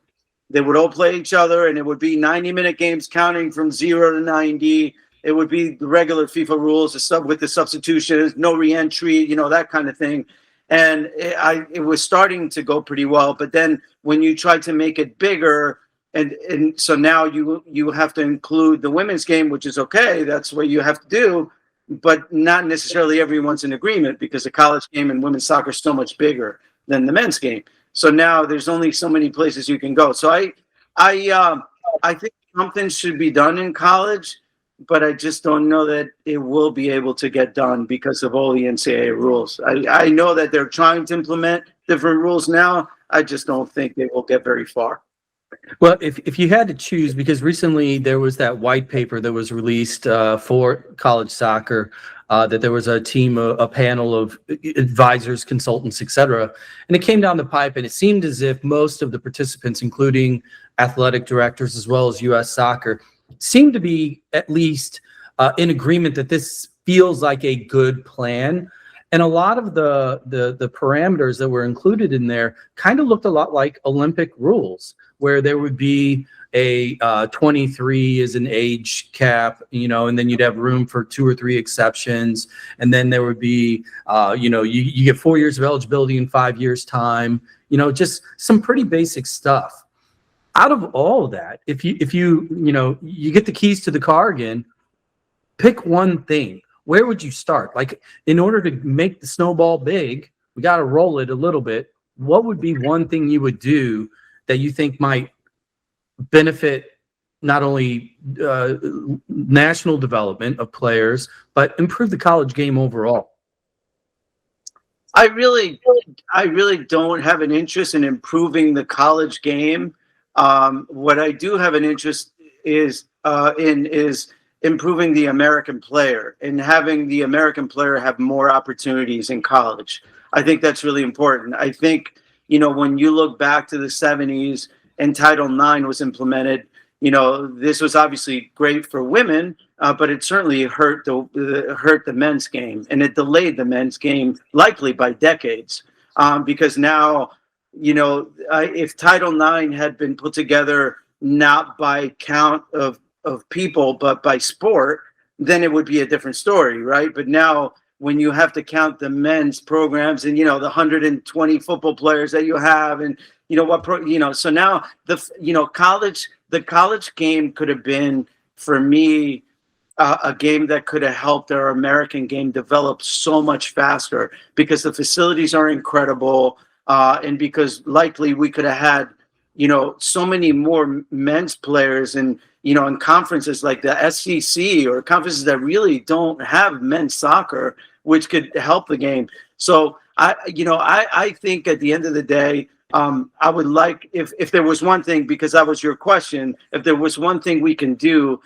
They would all play each other, and it would be 90-minute games counting from 0 to 90. It would be the regular FIFA rules, with the substitutions, no re-entry, that kind of thing. And it was starting to go pretty well. But then when you try to make it bigger, and so now you have to include the women's game, which is okay. That's what you have to do. But not necessarily everyone's in agreement, because the college game and women's soccer is so much bigger than the men's game. So now there's only so many places you can go. So I think something should be done in college, but I just don't know that it will be able to get done because of all the NCAA rules. I know that they're trying to implement different rules now. I just don't think they will get very far. Well, if you had to choose, because recently there was that white paper that was released for college soccer, that there was a team, a panel of advisors, consultants, etc. And it came down the pipe, and it seemed as if most of the participants, including athletic directors as well as U.S. Soccer, seemed to be at least in agreement that this feels like a good plan. And a lot of the parameters that were included in there kind of looked a lot like Olympic rules, where there would be a 23 as an age cap, and then you'd have room for 2 or 3 exceptions. And then there would be, you get 4 years of eligibility in 5 years' time, just some pretty basic stuff. Out of all of that, if you get the keys to the car again, pick one thing. Where would you start? Like, in order to make the snowball big, we got to roll it a little bit. What would be one thing you would do that you think might benefit not only national development of players, but improve the college game overall? I really don't have an interest in improving the college game. What I do have an interest is improving the American player and having the American player have more opportunities in college. I think that's really important. I think, when you look back to the 70s and Title IX was implemented, this was obviously great for women, but it certainly hurt the men's game, and it delayed the men's game likely by decades, because now, if Title IX had been put together not by count of people, but by sport, then it would be a different story, right? But now, when you have to count the men's programs and the 120 football players that you have, and so now the college game could have been, for me, a game that could have helped our American game develop so much faster, because the facilities are incredible, and because likely we could have had so many more men's players and in conferences like the SEC, or conferences that really don't have men's soccer, which could help the game. So I think at the end of the day, I would like, if there was one thing, because that was your question, if there was one thing we can do,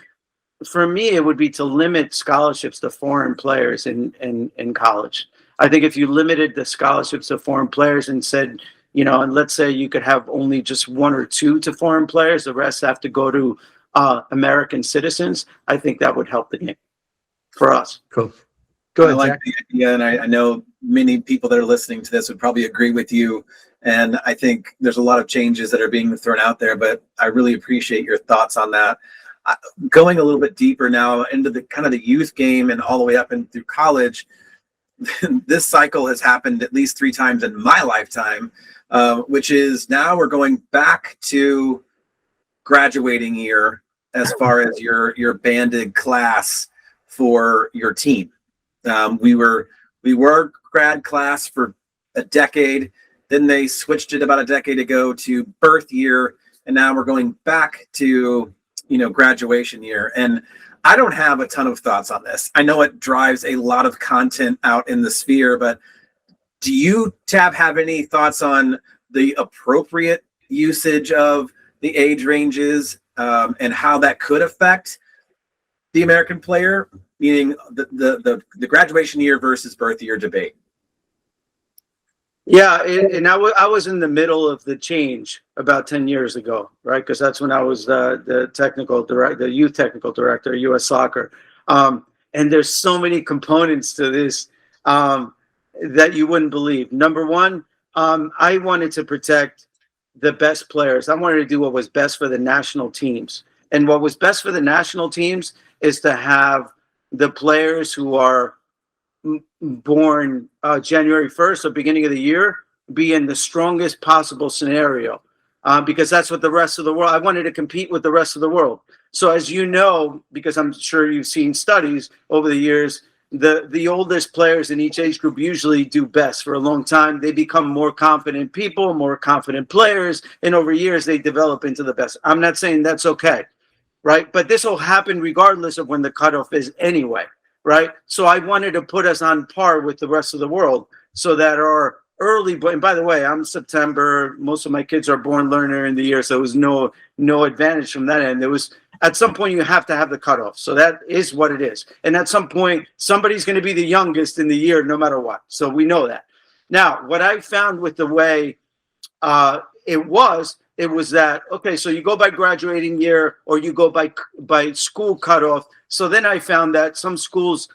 for me, it would be to limit scholarships to foreign players in college. I think if you limited the scholarships to foreign players and said, and let's say you could have only just 1 or 2 to foreign players, the rest have to go to American citizens, I think that would help the game for us. Cool. Go ahead, I like Zach. the idea, and I know many people that are listening to this would probably agree with you. And I think there's a lot of changes that are being thrown out there, but I really appreciate your thoughts on that. Going a little bit deeper now into the kind of the youth game and all the way up and through college, this cycle has happened at least 3 times in my lifetime, which is now we're going back to graduating year as far as your banded class for your team. We were grad class for a decade. Then they switched it about a decade ago to birth year, and now we're going back to graduation year. And I don't have a ton of thoughts on this. I know it drives a lot of content out in the sphere, but do you, Tab, have any thoughts on the appropriate usage of the age ranges and how that could affect the American player, meaning the graduation year versus birth year debate? Yeah, and I was in the middle of the change about 10 years ago, right? Because that's when I was the technical director, the youth technical director at U.S. Soccer. And there's so many components to this that you wouldn't believe. Number one, I wanted to protect the best players. I wanted to do what was best for the national teams. And what was best for the national teams is to have the players who are born January 1st or beginning of the year be in the strongest possible scenario, because that's what the rest of the world, I wanted to compete with the rest of the world. So as you know, because I'm sure you've seen studies over the years, the oldest players in each age group usually do best for a long time. They become more confident people, more confident players, and over years they develop into the best. I'm not saying that's okay, right? But this will happen regardless of when the cutoff is anyway. Right. So I wanted to put us on par with the rest of the world so that our early, and by the way, I'm September. Most of my kids are born learner in the year. So it was no advantage from that end. There was at some point you have to have the cutoff. So that is what it is. And at some point, somebody's going to be the youngest in the year, no matter what. So we know that. Now, what I found with the way it was that, okay, so you go by graduating year or you go by school cutoff. So then I found that some schools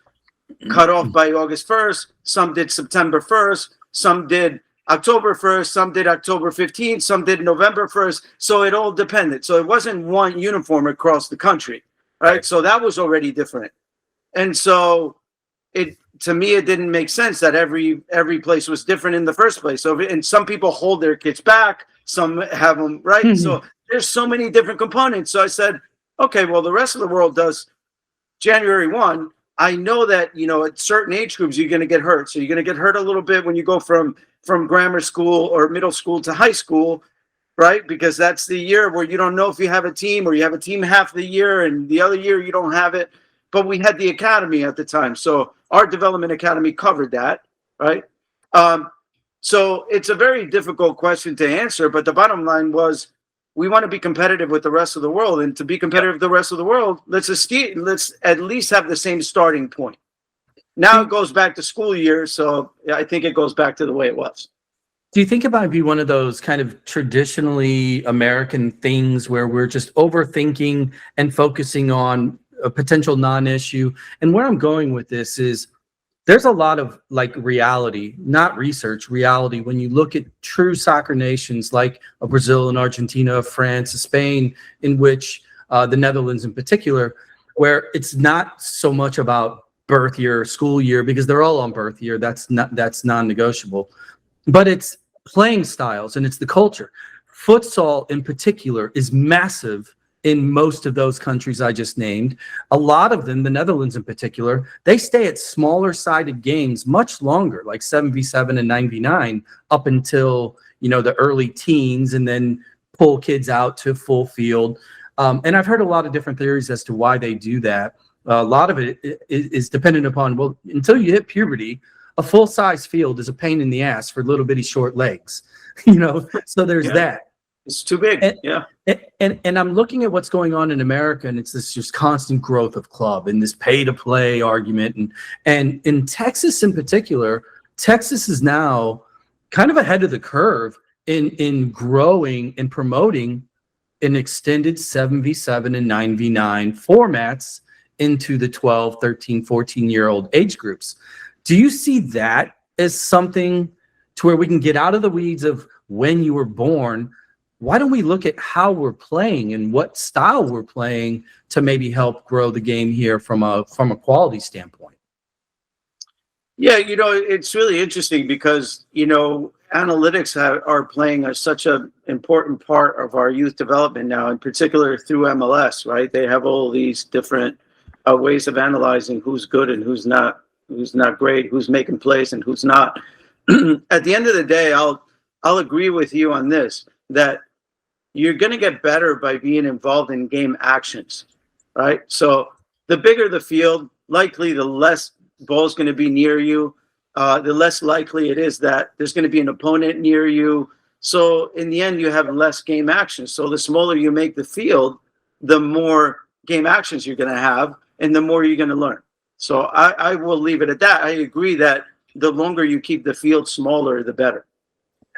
cut off by August 1st, some did September 1st, some did October 1st, some did October 15th, some did November 1st. So it all depended. So it wasn't one uniform across the country, right? So that was already different. And so to me, it didn't make sense that every place was different in the first place. So, and some people hold their kids back, some have them, right? Mm-hmm. So there's so many different components. So I said, okay, well, the rest of the world does January 1. I know that, at certain age groups, you're going to get hurt. So you're going to get hurt a little bit when you go from grammar school or middle school to high school, right? Because that's the year where you don't know if you have a team or you have a team half the year and the other year you don't have it. But we had the academy at the time. So our development academy covered that, right? So it's a very difficult question to answer, but the bottom line was we want to be competitive with the rest of the world. And to be competitive with the rest of the world, let's at least have the same starting point. Now it goes back to school year, so I think it goes back to the way it was. Do you think it might be one of those kind of traditionally American things where we're just overthinking and focusing on a potential non-issue? And where I'm going with this is there's a lot of reality, not research, reality. When you look at true soccer nations like Brazil and Argentina, France, Spain, in which the Netherlands in particular, where it's not so much about birth year, school year, because they're all on birth year. That's non-negotiable, but it's playing styles and it's the culture. Futsal in particular is massive in most of those countries I just named. A lot of them, the Netherlands in particular, they stay at smaller sided games much longer, like 7v7 and 9v9 up until, the early teens, and then pull kids out to full field. And I've heard a lot of different theories as to why they do that. A lot of it is dependent upon, well, until you hit puberty, a full size field is a pain in the ass for little bitty short legs, so there's that. It's too big. And I'm looking at what's going on in America, and it's this just constant growth of club and this pay to play argument. And in Texas in particular, Texas is now kind of ahead of the curve in growing and promoting an extended 7v7 and 9v9 formats into the 12, 13, 14-year-old age groups. Do you see that as something to where we can get out of the weeds of when you were born? Why don't we look at how we're playing and what style we're playing to maybe help grow the game here from a quality standpoint? Yeah, it's really interesting because, analytics are playing such an important part of our youth development now, in particular through MLS, right? They have all these different ways of analyzing who's good and who's not great, who's making plays and who's not. At the end of the day, I'll agree with you on this, that you're going to get better by being involved in game actions, right? So the bigger the field, likely the less ball's going to be near you. The less likely it is that there's going to be an opponent near you. So in the end, you have less game actions. So the smaller you make the field, the more game actions you're going to have and the more you're going to learn. So I will leave it at that. I agree that the longer you keep the field smaller, the better.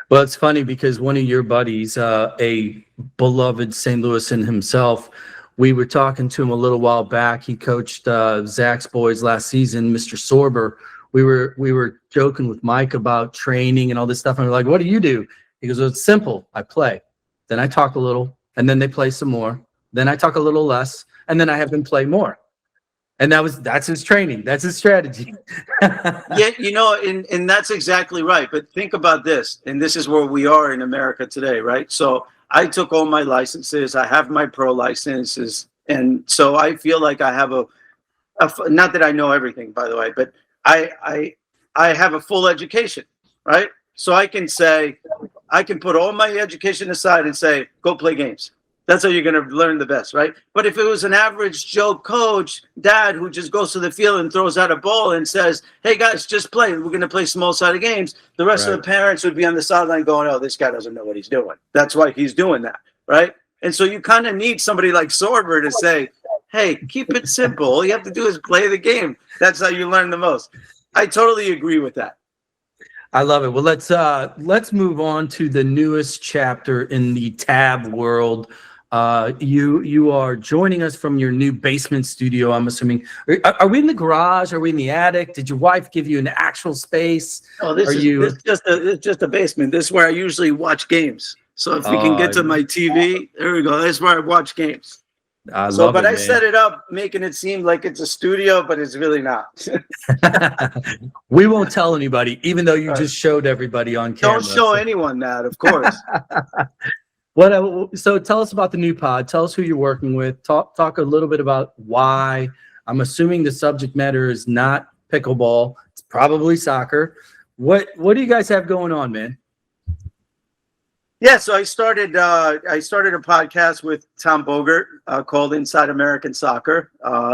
Well, it's funny because one of your buddies, a beloved St. Louisan himself, we were talking to him a little while back. He coached Zach's boys last season, Mr. Sorber. We were joking with Mike about training and all this stuff. And we're like, what do you do? He goes, well, it's simple. I play. Then I talk a little, and then they play some more. Then I talk a little less, and then I have them play more. And that's his training. That's his strategy. Yeah, and that's exactly right. But think about this, and this is where we are in America today, right? So I took all my licenses. I have my pro licenses. And so I feel like I have not that I know everything, by the way, but I have a full education, right? So I can put all my education aside and say, go play games. That's how you're going to learn the best, right? But if it was an average Joe coach, dad, who just goes to the field and throws out a ball and says, hey, guys, just play. We're going to play small-sided games. The rest of the parents would be on the sideline going, oh, this guy doesn't know what he's doing. That's why he's doing that, right? And so you kind of need somebody like Sorber to say, hey, keep it simple. All you have to do is play the game. That's how you learn the most. I totally agree with that. I love it. Well, let's move on to the newest chapter in the tab world. You are joining us from your new basement studio, I'm assuming. Are we in the garage? Are we in the attic? Did your wife give you an actual space? Oh, it's just a basement. This is where I usually watch games. So if we can get to my TV, there we go. That's where I watch games. I set it up making it seem like it's a studio, but it's really not. We won't tell anybody, even though you just showed everybody on camera. Don't show anyone that, of course. So tell us about the new pod. Tell us who you're working with. Talk a little bit about why. I'm assuming the subject matter is not pickleball. It's probably soccer. What do you guys have going on, man? Yeah, so I started a podcast with Tom Bogert called Inside American Soccer.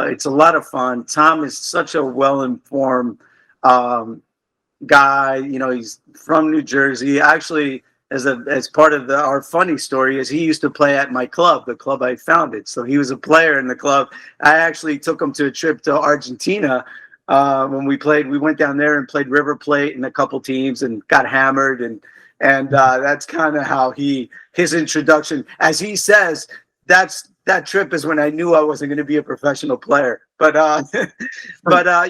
It's a lot of fun. Tom is such a well-informed guy. He's from New Jersey. Actually, as part of our funny story is he used to play at my club, the club I founded. So he was a player in the club. I actually took him to a trip to Argentina when we played. We went down there and played River Plate and a couple teams and got hammered and that's kind of how his introduction, as he says, that trip is when I knew I wasn't going to be a professional player. But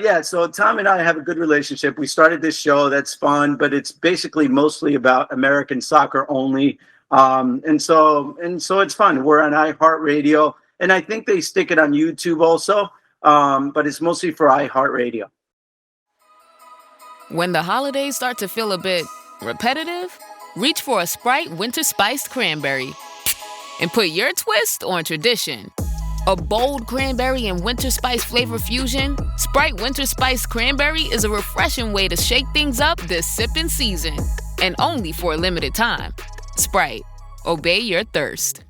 yeah, so Tom and I have a good relationship. We started this show that's fun, but it's basically mostly about American soccer only. And so it's fun. We're on iHeartRadio, and I think they stick it on YouTube also. But it's mostly for iHeartRadio. When the holidays start to feel a bit repetitive, reach for a Sprite Winter Spiced Cranberry and put your twist on tradition. A bold cranberry and winter spice flavor fusion, Sprite Winter Spiced Cranberry is a refreshing way to shake things up this sipping season, and only for a limited time. Sprite, obey your thirst.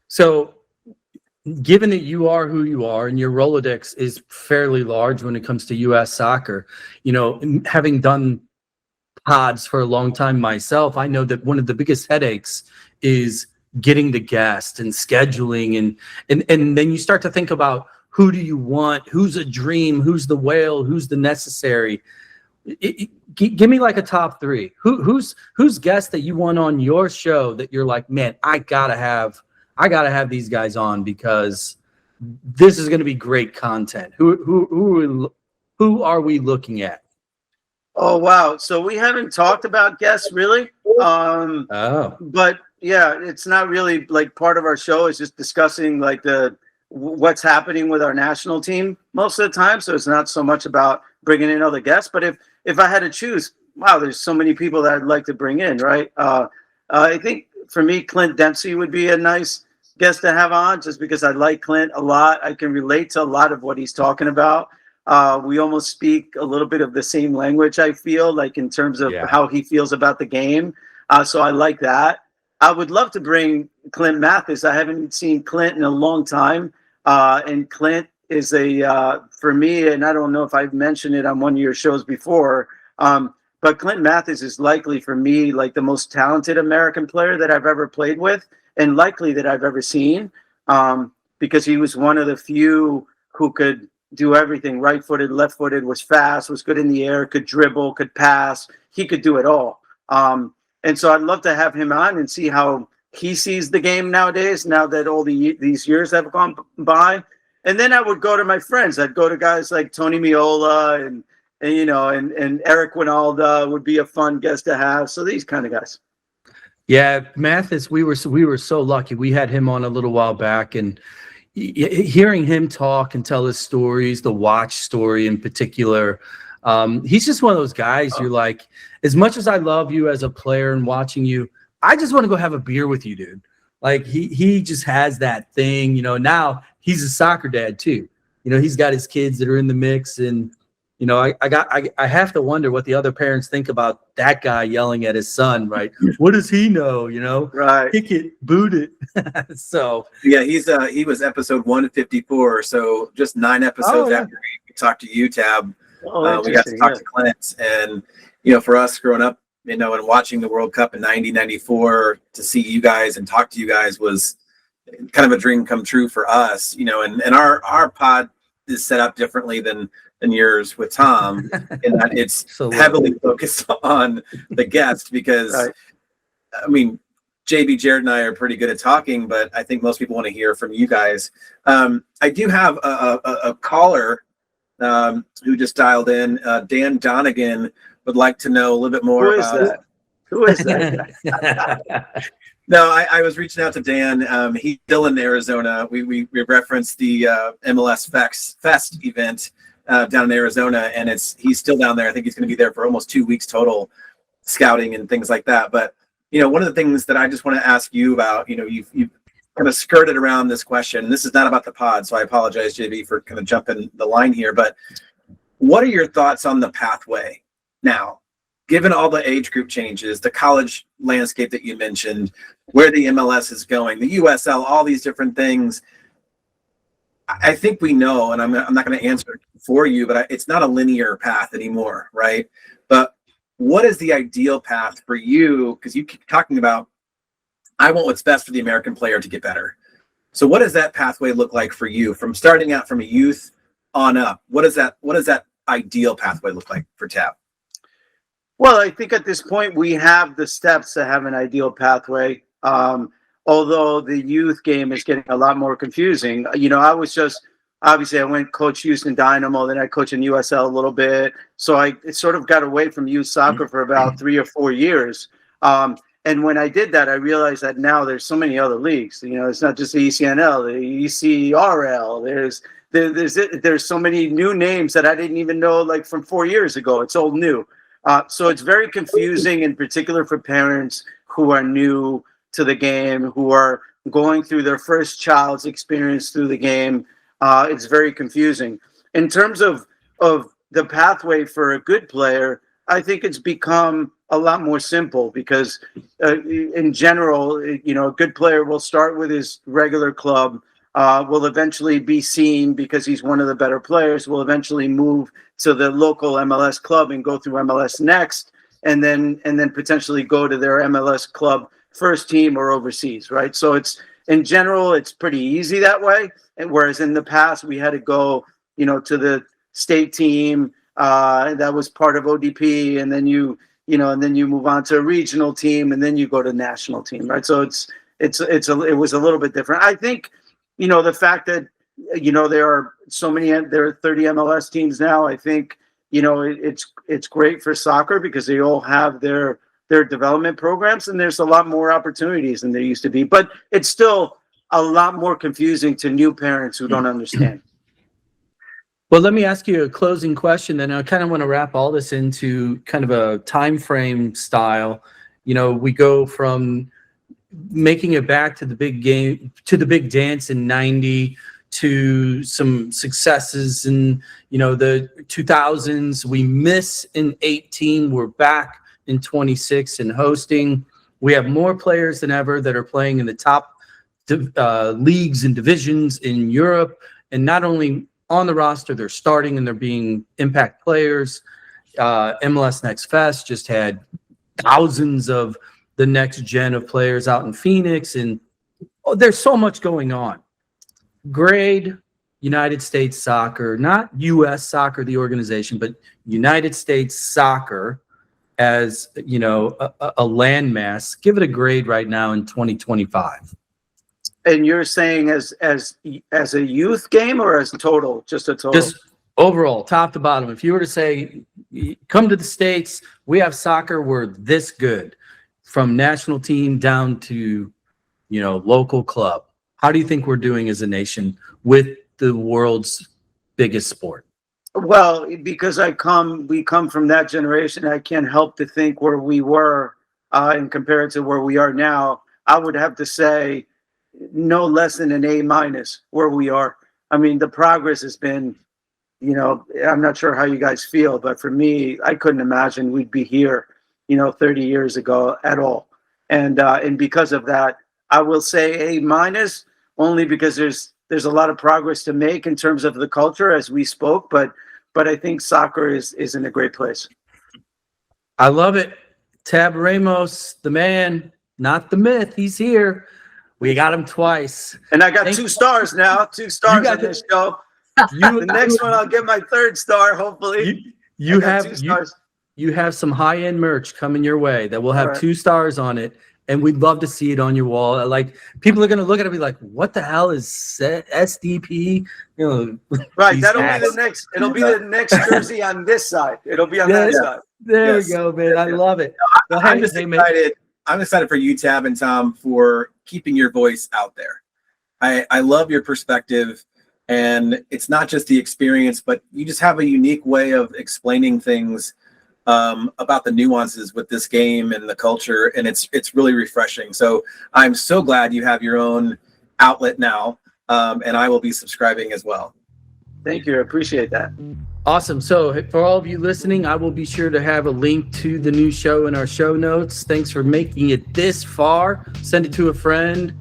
So, given that you are who you are and your Rolodex is fairly large when it comes to U.S. soccer, having done pods for a long time myself, I know that one of the biggest headaches is getting the guests and scheduling and then you start to think about who do you want, who's a dream, who's the whale, who's the necessary. Give me like a top three. Who's guests that you want on your show that you're like, man, I gotta have these guys on because this is going to be great content. Who are we looking at? Oh wow! So we haven't talked about guests really. But yeah, it's not really like part of our show. Is just discussing like what's happening with our national team most of the time. So it's not so much about bringing in other guests. But if I had to choose, wow, there's so many people that I'd like to bring in, right? I think for me, Clint Dempsey would be a nice guest to have on, just because I like Clint a lot. I can relate to a lot of what he's talking about. We almost speak a little bit of the same language, I feel, like in terms of how he feels about the game. So I like that. I would love to bring Clint Mathis. I haven't seen Clint in a long time. And Clint is for me, and I don't know if I've mentioned it on one of your shows before, but Clint Mathis is likely for me like the most talented American player that I've ever played with, and likely that I've ever seen, because he was one of the few who could do everything: right-footed, left-footed, was fast, was good in the air, could dribble, could pass. He could do it all. And so I'd love to have him on and see how he sees the game nowadays, now that all these years have gone by. And then I would go to my friends. I'd go to guys like Tony Meola and Eric Winalda would be a fun guest to have. So these kind of guys. Yeah, Mathis, we were so lucky. We had him on a little while back, and hearing him talk and tell his stories, the watch story in particular, he's just one of those guys. You're like, as much as I love you as a player and watching you, I just want to go have a beer with you, dude. Like he just has that thing, now he's a soccer dad too. He's got his kids that are in the mix, and I have to wonder what the other parents think about that guy yelling at his son, right? What does he know, Right. Kick it, boot it. So yeah, he was episode 154, so just 9 episodes after we talked to you, Tab. We got to talk to Clint, and for us growing up, and watching the World Cup in 94, to see you guys and talk to you guys was kind of a dream come true for us, and our pod is set up differently than yours with Tom, in that it's so heavily focused on the guest, because right. I mean, JB, Jared, and I are pretty good at talking, but I think most people want to hear from you guys. I do have a caller who just dialed in. Dan Donegan would like to know a little bit more about Who is that? No, I was reaching out to Dan. He's still in Arizona. We referenced the MLS Fest event down in Arizona, and he's still down there. I think he's going to be there for almost 2 weeks total, scouting and things like that. But one of the things that I just want to ask you about, you've kind of skirted around this question. This is not about the pod, so I apologize, JB, for kind of jumping the line here. But what are your thoughts on the pathway now, given all the age group changes, the college landscape that you mentioned, where the MLS is going, the USL, all these different things? I think we know, and I'm not going to answer for you, but it's not a linear path anymore, right? But what is the ideal path for you? Because you keep talking about, I want what's best for the American player to get better. So what does that pathway look like for you, from starting out from a youth on up? What does that ideal pathway look like for Tab? Well, I think at this point we have the steps to have an ideal pathway. Although the youth game is getting a lot more confusing. I was obviously I went coach Houston Dynamo, then I coached in USL a little bit. So I sort of got away from youth soccer for about 3 or 4 years. And when I did that, I realized that now there's so many other leagues. It's not just the ECNL, the ECRL. There's so many new names that I didn't even know, like from 4 years ago. It's all new. So it's very confusing, in particular for parents who are new to the game, who are going through their first child's experience through the game. It's very confusing. In terms of the pathway for a good player, I think it's become a lot more simple, because in general, a good player will start with his regular club, will eventually be seen because he's one of the better players, will eventually move to the local MLS club and go through MLS Next, and then potentially go to their MLS club first team or overseas, right? So in general, it's pretty easy that way. And whereas in the past we had to go, to the state team, that was part of ODP, and then you move on to a regional team, and then you go to national team, right? So it was a little bit different. I think, the fact that, there are 30 MLS teams now. I think, it's great for soccer because they all have their development programs, and there's a lot more opportunities than there used to be. But it's still a lot more confusing to new parents who don't understand. Well, let me ask you a closing question, then I kind of want to wrap all this into kind of a time frame style. We go from making it back to the big game, to the big dance in 90, to some successes in, the 2000s. We miss in 18. We're back in 26 and hosting. We have more players than ever that are playing in the top leagues and divisions in Europe. And not only on the roster, they're starting and they're being impact players. MLS Next Fest just had thousands of the next gen of players out in Phoenix. And there's so much going on. Grade United States Soccer, not U.S. Soccer, the organization, but United States Soccer as, a landmass. Give it a grade right now in 2025. And you're saying as a youth game or as total, just a total? Just overall, top to bottom. If you were to say, come to the States, we have soccer, we're this good. From national team down to, local club. How do you think we're doing as a nation with the world's biggest sport? Well, because we come from that generation, I can't help to think where we were and compare it to where we are now. I would have to say no less than an A- where we are. I mean, the progress has been, I'm not sure how you guys feel, but for me, I couldn't imagine we'd be here, 30 years ago at all. And because of that, I will say A- only because there's a lot of progress to make in terms of the culture as we spoke, but I think soccer is in a great place. I love it. Tab Ramos, the man, not the myth. He's here. We got him twice. And I got 2 stars now, 2 stars on this show. The next one, I'll get my 3rd star, hopefully. You have some high-end merch coming your way that will have 2 stars on it, and we'd love to see it on your wall. Like, people are going to look at it and be like, what the hell is SDP? Right, that'll be the next. It'll be the next jersey on this side. It'll be on that side. There we go, man. I love it. Well, I'm just excited. I'm excited for you, Tab and Tom, for keeping your voice out there. I love your perspective, and it's not just the experience, but you just have a unique way of explaining things about the nuances with this game and the culture, and it's really refreshing. So I'm so glad you have your own outlet now, and I will be subscribing as well. Thank you. I appreciate that. Awesome. So for all of you listening, I will be sure to have a link to the new show in our show notes. Thanks for making it this far. Send it to a friend.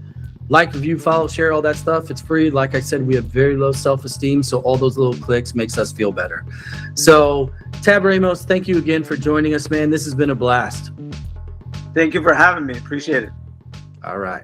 Like, review, follow, share, all that stuff. It's free. Like I said, we have very low self-esteem, so all those little clicks makes us feel better. So, Tab Ramos, thank you again for joining us, man. This has been a blast. Thank you for having me. Appreciate it. All right.